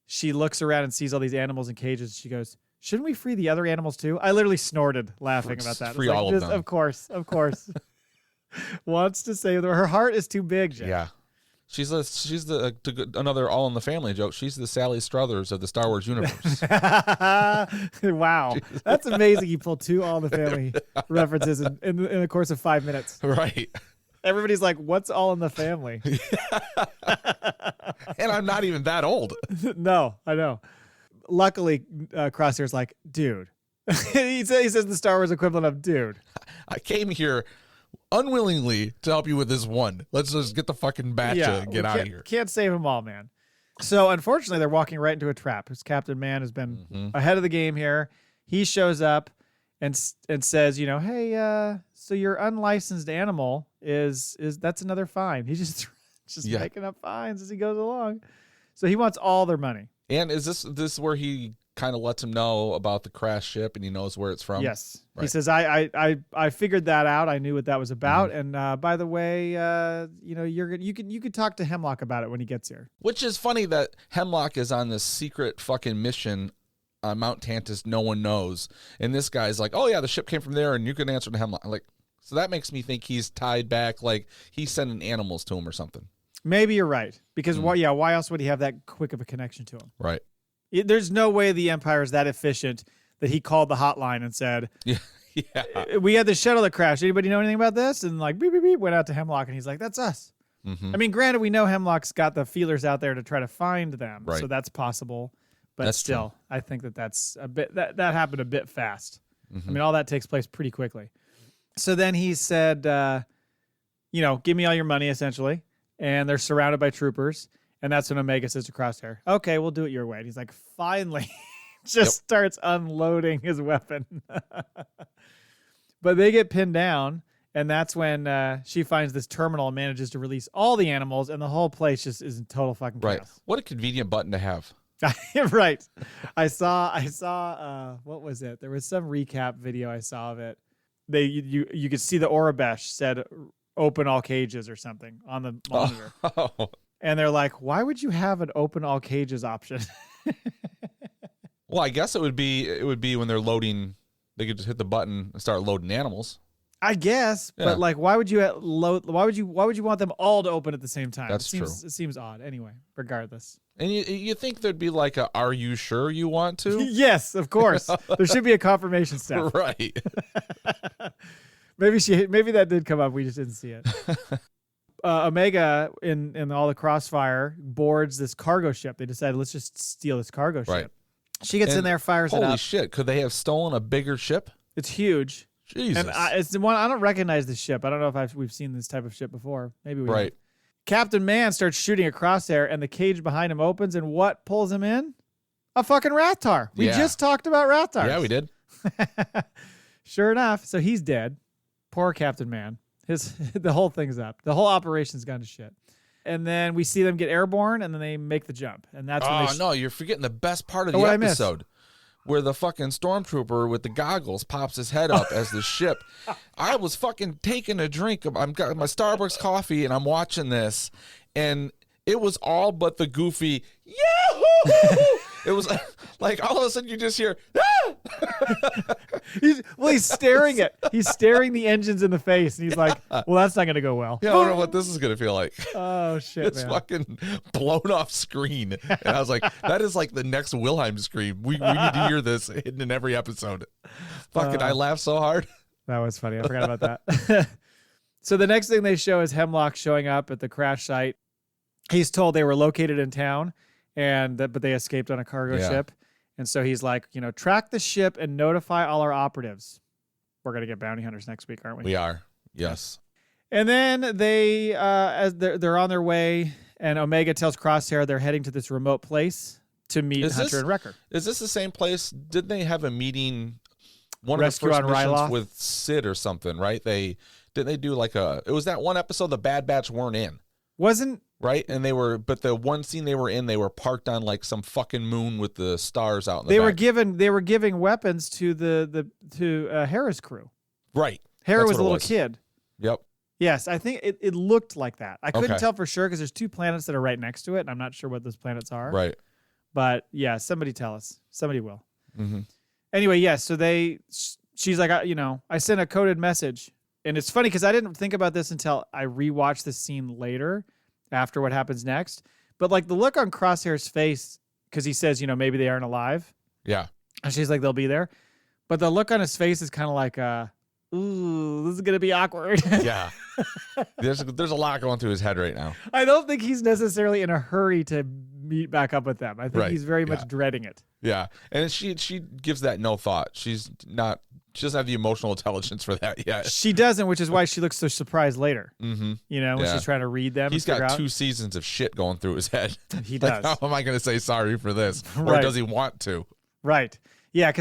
Speaker 2: she looks around and sees all these animals in cages. She goes, shouldn't we free the other animals too? I literally snorted laughing about that.
Speaker 1: Free all of them.
Speaker 2: Of course. Wants to save them. Her heart is too big, Jeff.
Speaker 1: Yeah. She's another All in the Family joke. She's the Sally Struthers of the Star Wars universe.
Speaker 2: Wow. That's amazing. You pulled 2 All in the Family references in the course of 5 minutes.
Speaker 1: Right.
Speaker 2: Everybody's like, what's All in the Family?
Speaker 1: And I'm not even that old.
Speaker 2: No, I know. Luckily, Crosshair's like, dude. he says the Star Wars equivalent of dude.
Speaker 1: I came here unwillingly to help you with this one. Let's just get the fucking batch and get out of here.
Speaker 2: Can't save them all, man. So unfortunately, they're walking right into a trap. His Captain Man has been ahead of the game here. He shows up and says, hey, so your unlicensed animal is that's another fine. He's just making up fines as he goes along. So he wants all their money.
Speaker 1: And is this where he kind of lets him know about the crash ship and he knows where it's from?
Speaker 2: Yes.
Speaker 1: Right.
Speaker 2: He says, I figured that out. I knew what that was about. And by the way, you could talk to Hemlock about it when he gets here.
Speaker 1: Which is funny that Hemlock is on this secret fucking mission on Mount Tantus no one knows. And this guy's like, oh yeah, the ship came from there and you can answer to Hemlock. Like, so that makes me think he's tied back, like he's sending animals to him or something.
Speaker 2: Maybe you're right. Because why else would he have that quick of a connection to him?
Speaker 1: Right.
Speaker 2: There's no way the Empire is that efficient that he called the hotline and said, we had the shuttle that crashed. Anybody know anything about this? And like, beep, beep, beep, went out to Hemlock and he's like, that's us. I mean, granted, we know Hemlock's got the feelers out there to try to find them. Right. So that's possible. But that's still, true. I think that's a bit, that happened a bit fast. I mean, all that takes place pretty quickly. So then he said, give me all your money, essentially. And they're surrounded by troopers. And that's when Omega says to Crosshair, okay, we'll do it your way. And he's like, finally, starts unloading his weapon. But they get pinned down. And that's when she finds this terminal and manages to release all the animals. And the whole place just is in total fucking chaos.
Speaker 1: Right. What a convenient button to have.
Speaker 2: Right. I saw, what was it? There was some recap video I saw of it. You could see the Orabesh said, open all cages or something on the monitor. Oh. And they're like, why would you have an open all cages option?
Speaker 1: Well, I guess it would be when they're loading, they could just hit the button and start loading animals.
Speaker 2: I guess, but like, why would you want them all to open at the same time?
Speaker 1: That's true.
Speaker 2: It seems odd. Anyway, regardless.
Speaker 1: And you think there'd be like a, are you sure you want to?
Speaker 2: Yes, of course. There should be a confirmation step.
Speaker 1: Right.
Speaker 2: Maybe that did come up. We just didn't see it. Omega in all the crossfire boards this cargo ship. They decided, let's just steal this cargo ship. She gets in there, fires it up.
Speaker 1: Holy shit. Could they have stolen a bigger ship?
Speaker 2: It's huge.
Speaker 1: Jesus.
Speaker 2: And it's the one, I don't recognize this ship. I don't know if we've seen this type of ship before. Maybe we have. Captain Man starts shooting at Crosshair, and the cage behind him opens, and what pulls him in? A fucking Rathtar. We just talked about Rathars.
Speaker 1: Yeah, we did.
Speaker 2: Sure enough. So he's dead. Poor Captain Man. The whole thing's up. The whole operation's gone to shit. And then we see them get airborne, and then they make the jump. And that's when
Speaker 1: no, you're forgetting the best part of the episode. Where the fucking stormtrooper with the goggles pops his head up as the ship. I was fucking taking a drink. I've got my Starbucks coffee, and I'm watching this. And it was all but the goofy, yahoo! It was like all of a sudden you just hear, ah!
Speaker 2: He's staring the engines in the face, and he's like, well, that's not going to go well.
Speaker 1: Yeah, I don't know what this is going to feel like.
Speaker 2: Oh, shit,
Speaker 1: it's fucking blown off screen. And I was like, that is like the next Wilhelm scream. We need to hear this hidden in every episode. Fucking, I laughed so hard.
Speaker 2: That was funny. I forgot about that. So the next thing they show is Hemlock showing up at the crash site. He's told they were located in town, but they escaped on a cargo ship. And so he's like, track the ship and notify all our operatives. We're going to get bounty hunters next week, aren't we?
Speaker 1: We are. Yes.
Speaker 2: And then as they're on their way, and Omega tells Crosshair they're heading to this remote place to meet Hunter and Wrecker.
Speaker 1: Is this the same place? Didn't they have a meeting? One
Speaker 2: Rescue
Speaker 1: of the first
Speaker 2: on
Speaker 1: missions
Speaker 2: Ryloth?
Speaker 1: with Sid or something, right? Didn't they do like it was that one episode the Bad Batch weren't in.
Speaker 2: Wasn't
Speaker 1: right? And but the one scene they were in, they were parked on like some fucking moon with the stars out in the back.
Speaker 2: They were giving weapons to the Hera's crew.
Speaker 1: Right.
Speaker 2: Hera was a little kid.
Speaker 1: Yep.
Speaker 2: Yes, I think it looked like that. I couldn't tell for sure because there's 2 planets that are right next to it, and I'm not sure what those planets are.
Speaker 1: Right.
Speaker 2: But yeah, somebody tell us. Somebody will.
Speaker 1: Mm-hmm.
Speaker 2: Anyway, yes. So she's like, I sent a coded message, and it's funny because I didn't think about this until I rewatched this scene later, after what happens next. But like the look on Crosshair's face, because he says, maybe they aren't alive.
Speaker 1: Yeah.
Speaker 2: And she's like, they'll be there. But the look on his face is kind of like, ooh, this is gonna be awkward.
Speaker 1: Yeah. There's a lot going through his head right now.
Speaker 2: I don't think he's necessarily in a hurry to meet back up with them. I think he's very much dreading it.
Speaker 1: Yeah. And she gives that no thought. She doesn't have the emotional intelligence for that yet.
Speaker 2: She doesn't, which is why she looks so surprised later.
Speaker 1: Mm-hmm.
Speaker 2: When she's trying to read them.
Speaker 1: He's got 2 seasons of shit going through his head.
Speaker 2: He does.
Speaker 1: How am I going to say sorry for this?
Speaker 2: Right.
Speaker 1: Or does he want to?
Speaker 2: Right. Yeah,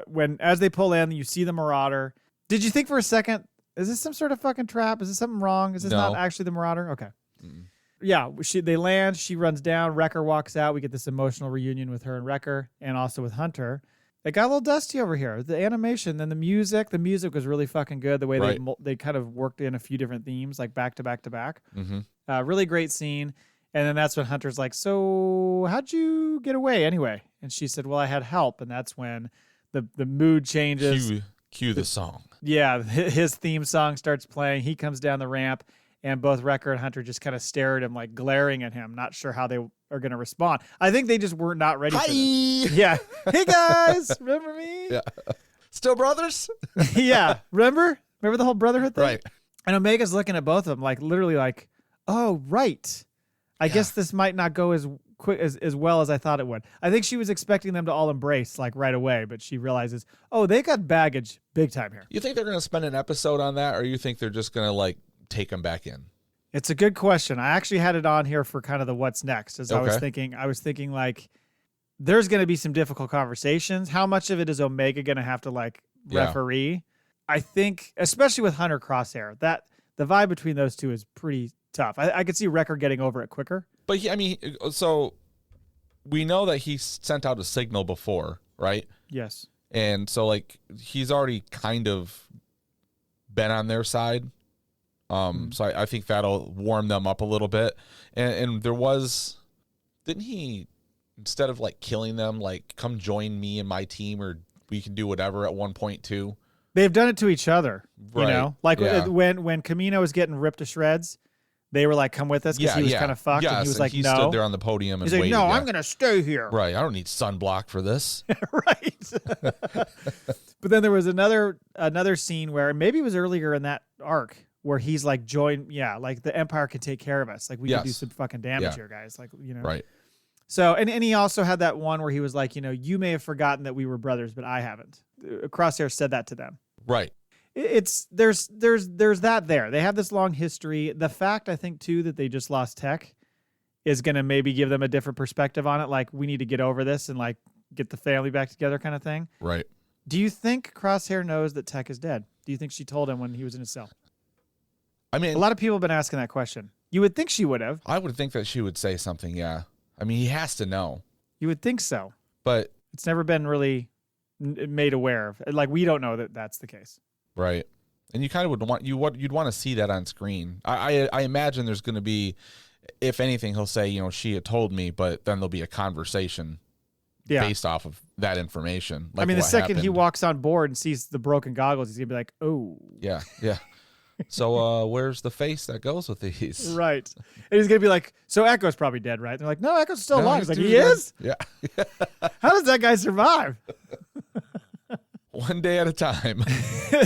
Speaker 2: when as they pull in, you see the Marauder. Did you think for a second, is this some sort of fucking trap? Is this something wrong? Is this not actually the Marauder? Okay. Mm-mm. Yeah, they land. She runs down. Wrecker walks out. We get this emotional reunion with her and Wrecker, and also with Hunter. It got a little dusty over here. The animation and the music was really fucking good. The way they kind of worked in a few different themes, like back to back to back. Mm-hmm. Really great scene. And then that's when Hunter's like, so how'd you get away anyway? And she said, well, I had help. And that's when the mood changes.
Speaker 1: Cue the song.
Speaker 2: Yeah, his theme song starts playing. He comes down the ramp, and both Wrecker and Hunter just kind of stare at him, like glaring at him, not sure how they are going to respond. I think they just were not ready for this. Yeah. Hey, guys. Remember me?
Speaker 1: Yeah. Still brothers?
Speaker 2: Yeah. Remember the whole brotherhood thing?
Speaker 1: Right.
Speaker 2: And Omega's looking at both of them, like literally like, oh, right. I guess this might not go as quick as well as I thought it would. I think she was expecting them to all embrace like right away, but she realizes, oh, they got baggage big time here.
Speaker 1: You think they're going to spend an episode on that, or you think they're just going to like take them back in?
Speaker 2: It's a good question. I actually had it on here for kind of the what's next. I was thinking like there's going to be some difficult conversations. How much of it is Omega going to have to like referee? I think, especially with Hunter Crosshair, that the vibe between those two is pretty tough. I could see Wrecker getting over it quicker.
Speaker 1: But so we know that he sent out a signal before, right?
Speaker 2: Yes.
Speaker 1: And so like he's already kind of been on their side. So I think that'll warm them up a little bit. And didn't he, instead of like killing them, like come join me and my team, or we can do whatever at one point too?
Speaker 2: They've done it to each other,
Speaker 1: right.
Speaker 2: Like when Kamino was getting ripped to shreds, they were like, come with us because he was kind of fucked.
Speaker 1: Yes,
Speaker 2: and he was like,
Speaker 1: he
Speaker 2: no.
Speaker 1: stood there on the podium and
Speaker 2: he's
Speaker 1: waited.
Speaker 2: like, no, I'm going to stay here.
Speaker 1: Right. I don't need sunblock for this.
Speaker 2: Right. But then there was another scene where maybe it was earlier in that arc where he's like, like the Empire can take care of us. Like we can do some fucking damage here, guys. Like,
Speaker 1: Right. So,
Speaker 2: and he also had that one where he was like, you may have forgotten that we were brothers, but I haven't. Crosshair said that to them.
Speaker 1: Right.
Speaker 2: There's that there. They have this long history. The fact, I think, too, that they just lost Tech is going to maybe give them a different perspective on it. Like, we need to get over this and, like, get the family back together kind of thing.
Speaker 1: Right.
Speaker 2: Do you think Crosshair knows that Tech is dead? Do you think she told him when he was in his cell?
Speaker 1: I mean,
Speaker 2: a lot of people have been asking that question. You would think she would have.
Speaker 1: I would think that she would say something, yeah. I mean, he has to know.
Speaker 2: You would think so.
Speaker 1: But
Speaker 2: it's never been really made aware of. Like, we don't know that that's the case.
Speaker 1: Right. And you kind of you'd want to see that on screen. I imagine there's going to be, if anything, he'll say, she had told me, but then there'll be a conversation based off of that information. Like,
Speaker 2: I mean, the second he walks on board and sees the broken goggles, he's going to be like, oh.
Speaker 1: Yeah, yeah. So where's the face that goes with these?
Speaker 2: Right. And he's going to be like, so Echo's probably dead, right? And they're like, no, Echo's still alive. He's like, he is?
Speaker 1: Yeah.
Speaker 2: How does that guy survive?
Speaker 1: One day at a time.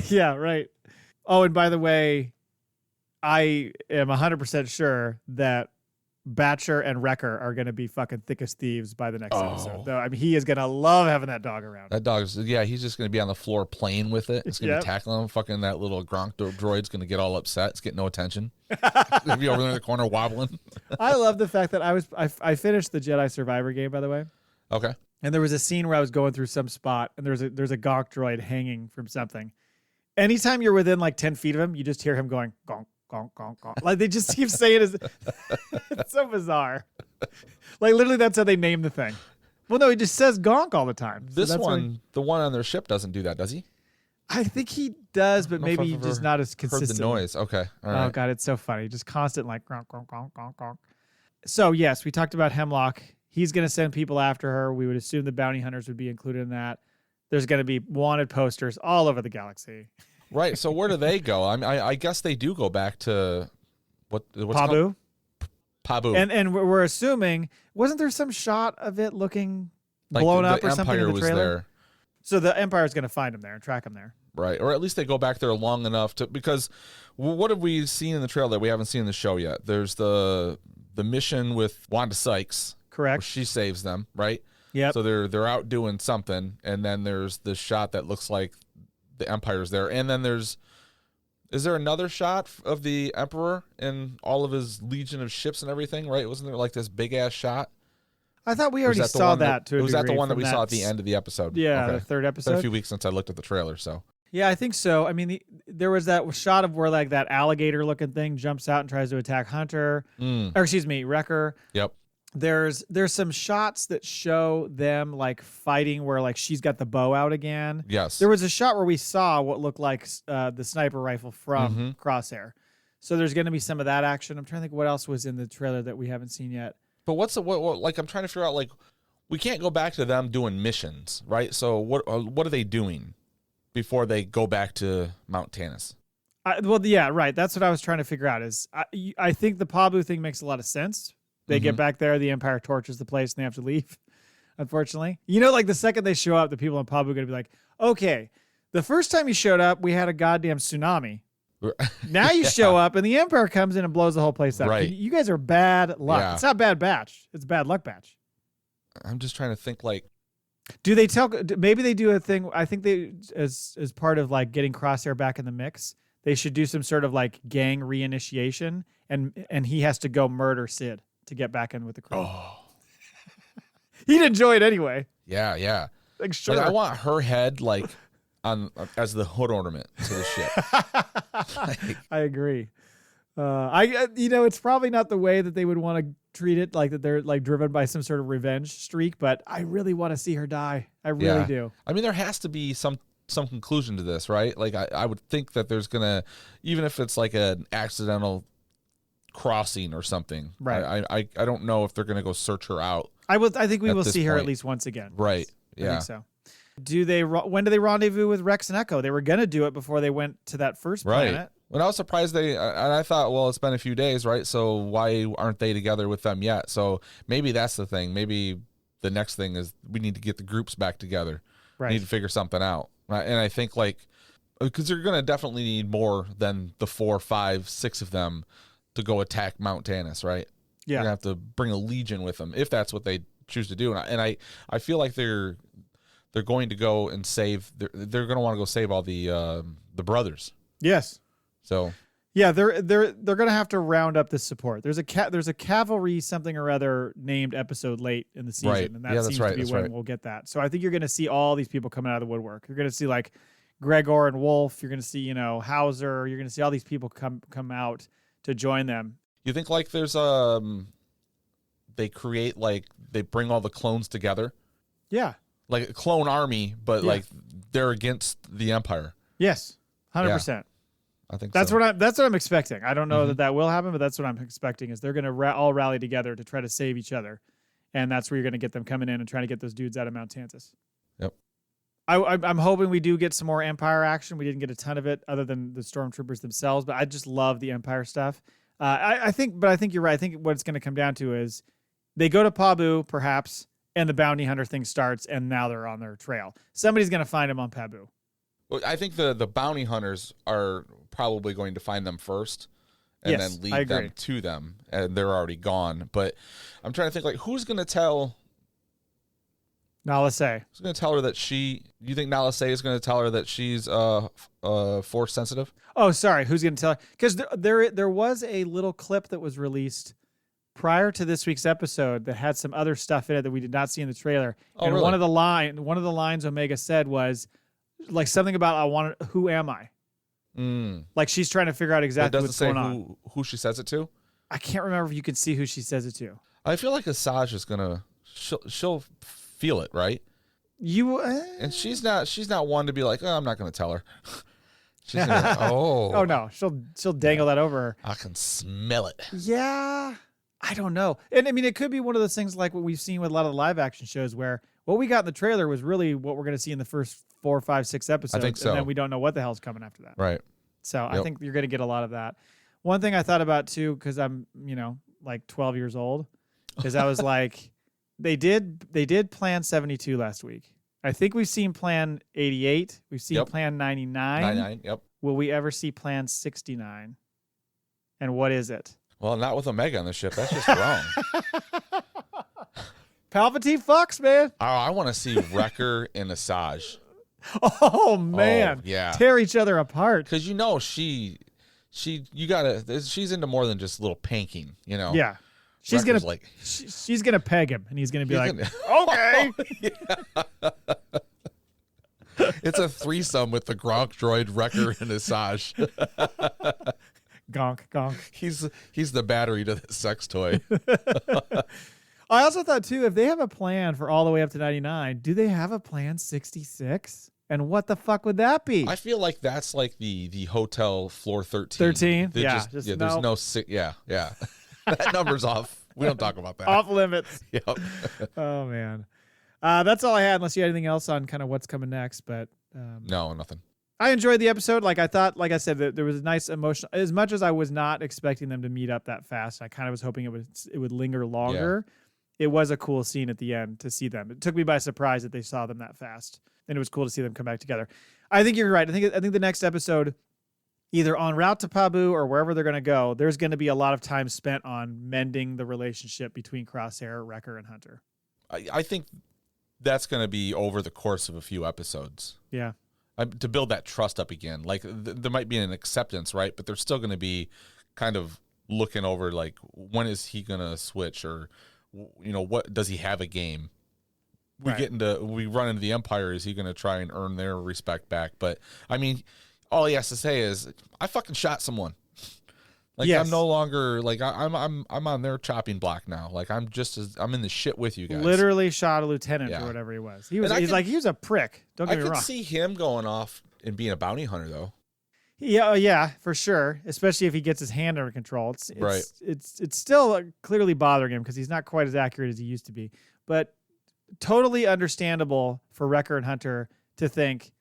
Speaker 2: Yeah, right. Oh, and by the way, I am 100% sure that Batcher and Wrecker are going to be fucking thick as thieves by the next
Speaker 1: Oh.
Speaker 2: episode. Though I mean, he is going to love having that dog around.
Speaker 1: That dog's, he's just going to be on the floor playing with it. It's going to
Speaker 2: Yep.
Speaker 1: be tackling him. Fucking that little Gronk droid's going to get all upset. It's getting no attention. It's going to be over there in the corner wobbling.
Speaker 2: I love the fact that I finished the Jedi Survivor game, by the way.
Speaker 1: Okay.
Speaker 2: And there was a scene where I was going through some spot and there's a Gonk droid hanging from something. Anytime you're within like 10 feet of him, you just hear him going, gonk, gonk, gonk, gonk. Like they just keep saying it. It's so bizarre. Like literally that's how they name the thing. Well, no, he just says gonk all the time. So
Speaker 1: This
Speaker 2: that's
Speaker 1: one, the one on their ship doesn't do that, does he?
Speaker 2: I think he does, but maybe
Speaker 1: I've
Speaker 2: just
Speaker 1: ever
Speaker 2: not as consistent.
Speaker 1: Heard the noise. Okay. All right.
Speaker 2: Oh God, it's so funny. Just constant like gonk, gonk, gonk, gonk, gonk. So yes, we talked about Hemlock. He's going to send people after her. We would assume the bounty hunters would be included in that. There's going to be wanted posters all over the galaxy.
Speaker 1: Right. So where do they go? I guess they do go back to what's it
Speaker 2: Pabu.
Speaker 1: called? Pabu.
Speaker 2: And we're assuming, wasn't there some shot of it looking
Speaker 1: Like
Speaker 2: blown
Speaker 1: the
Speaker 2: up or something
Speaker 1: Empire
Speaker 2: in the
Speaker 1: was
Speaker 2: trailer?
Speaker 1: there.
Speaker 2: So the Empire's going to find him there and track him there.
Speaker 1: Right. Or at least they go back there long enough to, because what have we seen in the trailer that we haven't seen in the show yet? There's the mission with Wanda Sykes. Where
Speaker 2: Correct.
Speaker 1: she saves them, right?
Speaker 2: Yep.
Speaker 1: So they're out doing something, and then there's this shot that looks like the Empire's there, and then is there another shot of the Emperor and all of his legion of ships and everything, right? Wasn't there like this big ass shot?
Speaker 2: I thought we
Speaker 1: Or was
Speaker 2: already
Speaker 1: that the
Speaker 2: saw
Speaker 1: one
Speaker 2: that to a
Speaker 1: was that the
Speaker 2: degree
Speaker 1: one that
Speaker 2: from
Speaker 1: we saw at the end of the episode?
Speaker 2: Yeah,
Speaker 1: Okay.
Speaker 2: the third
Speaker 1: It's been a
Speaker 2: episode.
Speaker 1: few weeks since I looked at the trailer, so
Speaker 2: Yeah, I think so. I mean, there was that shot of where like that alligator looking thing jumps out and tries to attack Hunter, or excuse me, Wrecker.
Speaker 1: Yep.
Speaker 2: There's some shots that show them like fighting where like she's got the bow out again.
Speaker 1: Yes.
Speaker 2: There was a shot where we saw what looked like the sniper rifle from Crosshair. So there's going to be some of that action. I'm trying to think what else was in the trailer that we haven't seen yet.
Speaker 1: But what like I'm trying to figure out, like, we can't go back to them doing missions, right? So what are they doing before they go back to Mount Tannis?
Speaker 2: Well, yeah, right. That's what I was trying to figure out. Is I think the Pabu thing makes a lot of sense. They get back there, the Empire torches the place, and they have to leave. Unfortunately, like the second they show up, the people in Pabu are gonna be like, "Okay, the first time you showed up, we had a goddamn tsunami. Now you show up, and the Empire comes in and blows the whole place up.
Speaker 1: Right.
Speaker 2: You guys are bad luck.
Speaker 1: Yeah.
Speaker 2: It's not bad batch. It's bad luck batch."
Speaker 1: I'm just trying to think, like,
Speaker 2: Do they tell? Maybe they do a thing. I think they, as part of like getting Crosshair back in the mix, they should do some sort of like gang reinitiation, and he has to go murder Sid to get back in with the crew.
Speaker 1: oh,
Speaker 2: He'd enjoy it anyway.
Speaker 1: yeah.
Speaker 2: Like sure,
Speaker 1: Like, I want her head like on as the hood ornament to the ship.
Speaker 2: I agree. It's probably not the way that they would want to treat it, like that they're like driven by some sort of revenge streak. But I really want to see her die. I really
Speaker 1: Yeah.
Speaker 2: do.
Speaker 1: I mean, there has to be some conclusion to this, right? Like, I would think that there's gonna, even if it's like an accidental crossing or something.
Speaker 2: Right.
Speaker 1: I don't know if they're gonna go search her out.
Speaker 2: I think we
Speaker 1: At
Speaker 2: will
Speaker 1: this
Speaker 2: see her at
Speaker 1: point.
Speaker 2: least once again.
Speaker 1: Right.
Speaker 2: I
Speaker 1: Yeah.
Speaker 2: think so. When do they rendezvous with Rex and Echo? They were gonna do it before they went to that first
Speaker 1: Right.
Speaker 2: planet.
Speaker 1: When I was surprised and I thought, well, it's been a few days, right? So why aren't they together with them yet? So maybe that's the thing. Maybe the next thing is we need to get the groups back together.
Speaker 2: Right.
Speaker 1: We need to figure something out. Right? And I think, like, because they're going to definitely need more than the 4, 5, 6 of them to go attack Mount Tannis, right?
Speaker 2: Yeah.
Speaker 1: They're going to have to bring a legion with them if that's what they choose to do. And I feel like they're going to go and save. They're going to want to go save all the brothers.
Speaker 2: Yes.
Speaker 1: So
Speaker 2: yeah, they're gonna have to round up this support. There's a cavalry something or other named episode late in the season,
Speaker 1: Right.
Speaker 2: and that
Speaker 1: Yeah,
Speaker 2: seems
Speaker 1: that's right,
Speaker 2: to be
Speaker 1: that's
Speaker 2: when
Speaker 1: right.
Speaker 2: we'll get that. So I think you're gonna see all these people coming out of the woodwork. You're gonna see like Gregor and Wolf. You're gonna see Hauser. You're gonna see all these people come out to join them.
Speaker 1: you think, like, there's they create, like, they bring all the clones together,
Speaker 2: Yeah.
Speaker 1: like a clone army, but
Speaker 2: Yeah.
Speaker 1: like they're against the Empire.
Speaker 2: Yes. 100%.
Speaker 1: I think
Speaker 2: That's
Speaker 1: so.
Speaker 2: what I'm expecting. I don't know that will happen, but that's what I'm expecting. Is they're gonna all rally together to try to save each other, and that's where you're gonna get them coming in and trying to get those dudes out of Mount Tantis.
Speaker 1: Yep.
Speaker 2: I'm hoping we do get some more Empire action. We didn't get a ton of it, other than the Stormtroopers themselves. But I just love the Empire stuff. I think you're right. I think what it's going to come down to is they go to Pabu, perhaps, and the bounty hunter thing starts, and now they're on their trail. Somebody's going to find them on Pabu.
Speaker 1: Well, I think the bounty hunters are probably going to find them first, and
Speaker 2: Yes,
Speaker 1: then
Speaker 2: I
Speaker 1: lead them
Speaker 2: agree.
Speaker 1: to them, and they're already gone. But I'm trying to think, like, who's going to tell
Speaker 2: Nala say.
Speaker 1: Who's going to tell her that you think Nala Say is going to tell her that she's force sensitive?
Speaker 2: Oh, sorry. Who's going to tell her? Because there was a little clip that was released prior to this week's episode that had some other stuff in it that we did not see in the trailer.
Speaker 1: Oh,
Speaker 2: and
Speaker 1: really?
Speaker 2: one of the lines Omega said was like something about who am I? Like she's trying to figure out exactly what's going on.
Speaker 1: Who she says it to?
Speaker 2: I can't remember if you can see who she says it to.
Speaker 1: I feel like Asajj is gonna she'll feel it, right? And she's not one to be like, oh, I'm not gonna tell her. She's gonna,
Speaker 2: oh no, she'll dangle that over her.
Speaker 1: I can smell it.
Speaker 2: Yeah, I don't know. And I mean, it could be one of those things like what we've seen with a lot of the live action shows where what we got in the trailer was really what we're going to see in the first 4, 5, 6 episodes.
Speaker 1: I think so.
Speaker 2: And then we don't know what the hell's coming after that.
Speaker 1: Right.
Speaker 2: So I think you're going to get a lot of that. One thing I thought about too, because I'm, like 12 years old, is I was like, they did Plan 72 last week. I think we've seen Plan 88. We've seen Plan 99.
Speaker 1: 99, yep.
Speaker 2: Will we ever see Plan 69? And what is it?
Speaker 1: Well, not with Omega on the ship. That's just wrong.
Speaker 2: Palpatine fucks, man.
Speaker 1: Oh, I want to see Wrecker and Asajj.
Speaker 2: Oh man.
Speaker 1: Oh, yeah.
Speaker 2: Tear each other apart.
Speaker 1: Because she's into more than just a little panking,
Speaker 2: Yeah. She's she's gonna peg him, and he's gonna be like, okay.
Speaker 1: It's a threesome with the Gronk droid, Wrecker, and Asajj.
Speaker 2: Gonk, gonk.
Speaker 1: He's the battery to the sex toy.
Speaker 2: I also thought too, if they have a plan for all the way up to 99, do they have a Plan 66? And what the fuck would that be?
Speaker 1: I feel like that's like the hotel floor 13.
Speaker 2: 13?
Speaker 1: Yeah. There's no six. Yeah. That number's off. We don't talk about that.
Speaker 2: Off limits.
Speaker 1: Yep.
Speaker 2: Oh man. That's all I had, unless you had anything else on kind of what's coming next. But
Speaker 1: no, nothing.
Speaker 2: I enjoyed the episode. Like I said, that there was a nice emotional. As much as I was not expecting them to meet up that fast, I kind of was hoping it would linger longer. Yeah. It was a cool scene at the end to see them. It took me by surprise that they saw them that fast, and it was cool to see them come back together. I think you're right. I think the next episode, either en route to Pabu or wherever they're going to go, there's going to be a lot of time spent on mending the relationship between Crosshair, Wrecker, and Hunter.
Speaker 1: I think that's going to be over the course of a few episodes.
Speaker 2: Yeah.
Speaker 1: To build that trust up again. Like, there might be an acceptance, right? But there's still going to be kind of looking over, like, when is he going to switch, or, what does he have a game? We run into the Empire. Is he going to try and earn their respect back? But I mean, all he has to say is, I fucking shot someone. Like, yes. I'm no longer like I'm on their chopping block now. Like, I'm in the shit with you guys.
Speaker 2: Literally shot a lieutenant or whatever he was. He was a prick. Don't get me wrong.
Speaker 1: I could see him going off and being a bounty hunter though.
Speaker 2: Yeah, for sure. Especially if he gets his hand under control. It's still clearly bothering him because he's not quite as accurate as he used to be. But totally understandable for Wrecker and Hunter to think,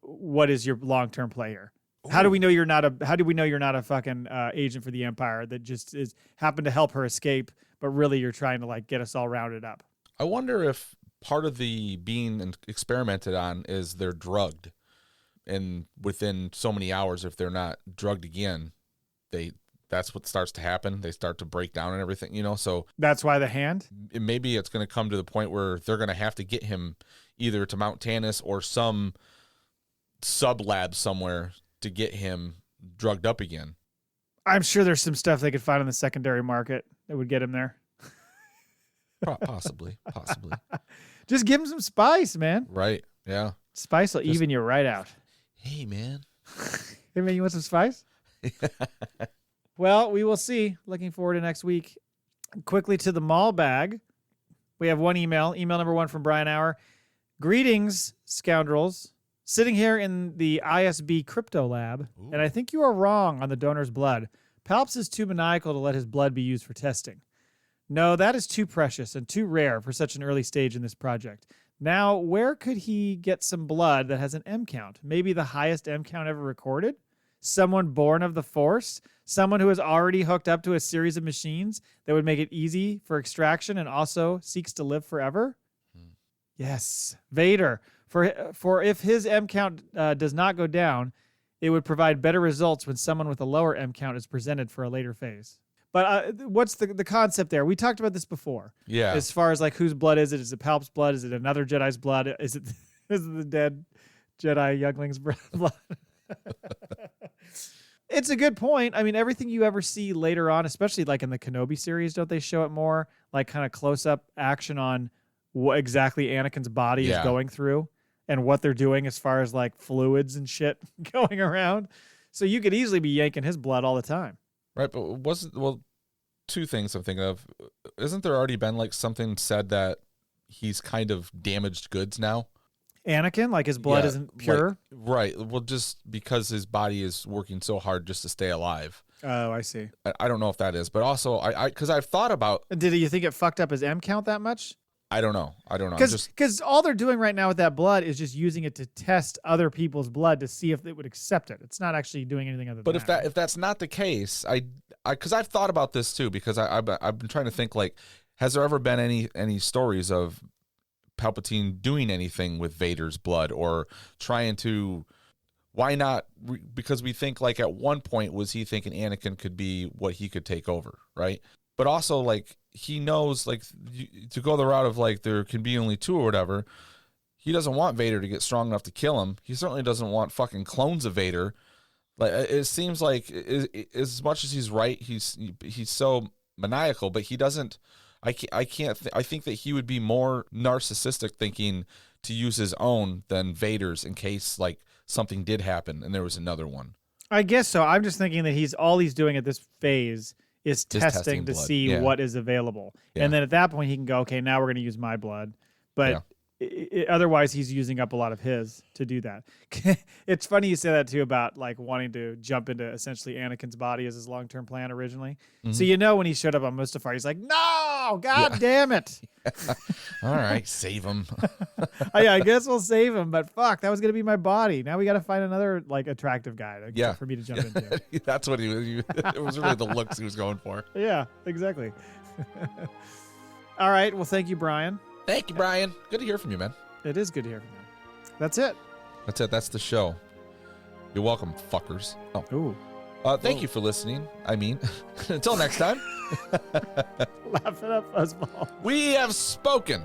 Speaker 2: what is your long-term play here? Ooh. How do we know you're not a fucking agent for the Empire that just happened to help her escape, but really you're trying to like get us all rounded up?
Speaker 1: I wonder if part of the being experimented on is they're drugged, and within so many hours, if they're not drugged again, that's what starts to happen. They start to break down and everything, so
Speaker 2: that's why the hand.
Speaker 1: Maybe it's going to come to the point where they're going to have to get him either to Mount Tannis or some sub lab somewhere to get him drugged up again.
Speaker 2: I'm sure there's some stuff they could find on the secondary market that would get him there.
Speaker 1: Possibly.
Speaker 2: Just give him some spice, man.
Speaker 1: Right. Yeah.
Speaker 2: Spice will even you right out.
Speaker 1: Hey, man.
Speaker 2: Hey, man, you want some spice? Well, we will see. Looking forward to next week. Quickly to the Maul Bag. We have one email number 1 from Brian Hour. Greetings, scoundrels. Sitting here in the ISB crypto lab, and I think you are wrong on the donor's blood. Palps is too maniacal to let his blood be used for testing. No, that is too precious and too rare for such an early stage in this project. Now, where could he get some blood that has an M count? Maybe the highest M count ever recorded? Someone born of the Force? Someone who is already hooked up to a series of machines that would make it easy for extraction and also seeks to live forever? Yes, Vader. For if his M count does not go down, it would provide better results when someone with a lower M count is presented for a later phase. But what's the concept there? We talked about this before.
Speaker 1: Yeah.
Speaker 2: As far as like whose blood is it? Is it Palp's blood? Is it another Jedi's blood? Is it the dead Jedi youngling's blood? It's a good point. I mean, everything you ever see later on, especially like in the Kenobi series, don't they show it more like kind of close up action on what exactly Anakin's body is going through and what they're doing as far as like fluids and shit going around. So you could easily be yanking his blood all the time.
Speaker 1: Right, but two things I'm thinking of. Isn't there already been like something said that he's kind of damaged goods now?
Speaker 2: Anakin, like his blood isn't pure?
Speaker 1: Right. Well, just because his body is working so hard just to stay alive.
Speaker 2: Oh, I see.
Speaker 1: I don't know if that is, but also because I've thought about.
Speaker 2: Did you think it fucked up his M count that much?
Speaker 1: I don't know.
Speaker 2: Because all they're doing right now with that blood is just using it to test other people's blood to see if they would accept it. It's not actually doing anything other than that.
Speaker 1: But if that's not the case, because I've thought about this too, because I've been trying to think like, has there ever been any stories of Palpatine doing anything with Vader's blood or trying to? Why not? Because we think like at one point was he thinking Anakin could be what he could take over, right? But also like he knows like to go the route of like there can be only two or whatever. He doesn't want Vader to get strong enough to kill him. He certainly doesn't want fucking clones of Vader. Like it seems like as much as he's right, he's so maniacal, but he doesn't. I think that he would be more narcissistic thinking to use his own than Vader's in case like something did happen and there was another one.
Speaker 2: I guess so. I'm just thinking that he's doing at this phase is testing to see what is available. Yeah. And then at that point he can go, okay, now we're going to use my blood. But otherwise he's using up a lot of his to do that. It's funny you say that too about like wanting to jump into essentially Anakin's body as his long-term plan originally. Mm-hmm. So when he showed up on Mustafar, he's like, no, God damn it.
Speaker 1: All right, save him.
Speaker 2: I guess we'll save him, but fuck, that was going to be my body. Now we got to find another like attractive guy for me to jump into.
Speaker 1: That's what he was. It was really the looks he was going for.
Speaker 2: Yeah, exactly. All right. Well, thank you, Brian.
Speaker 1: Thank you, Brian. Good to hear from you, man.
Speaker 2: It is good to hear from you. That's it.
Speaker 1: That's the show. You're welcome, fuckers. Oh.
Speaker 2: Ooh.
Speaker 1: Thank you for listening. I mean, until next time.
Speaker 2: Laugh it up, Fuzzball.
Speaker 1: We have spoken.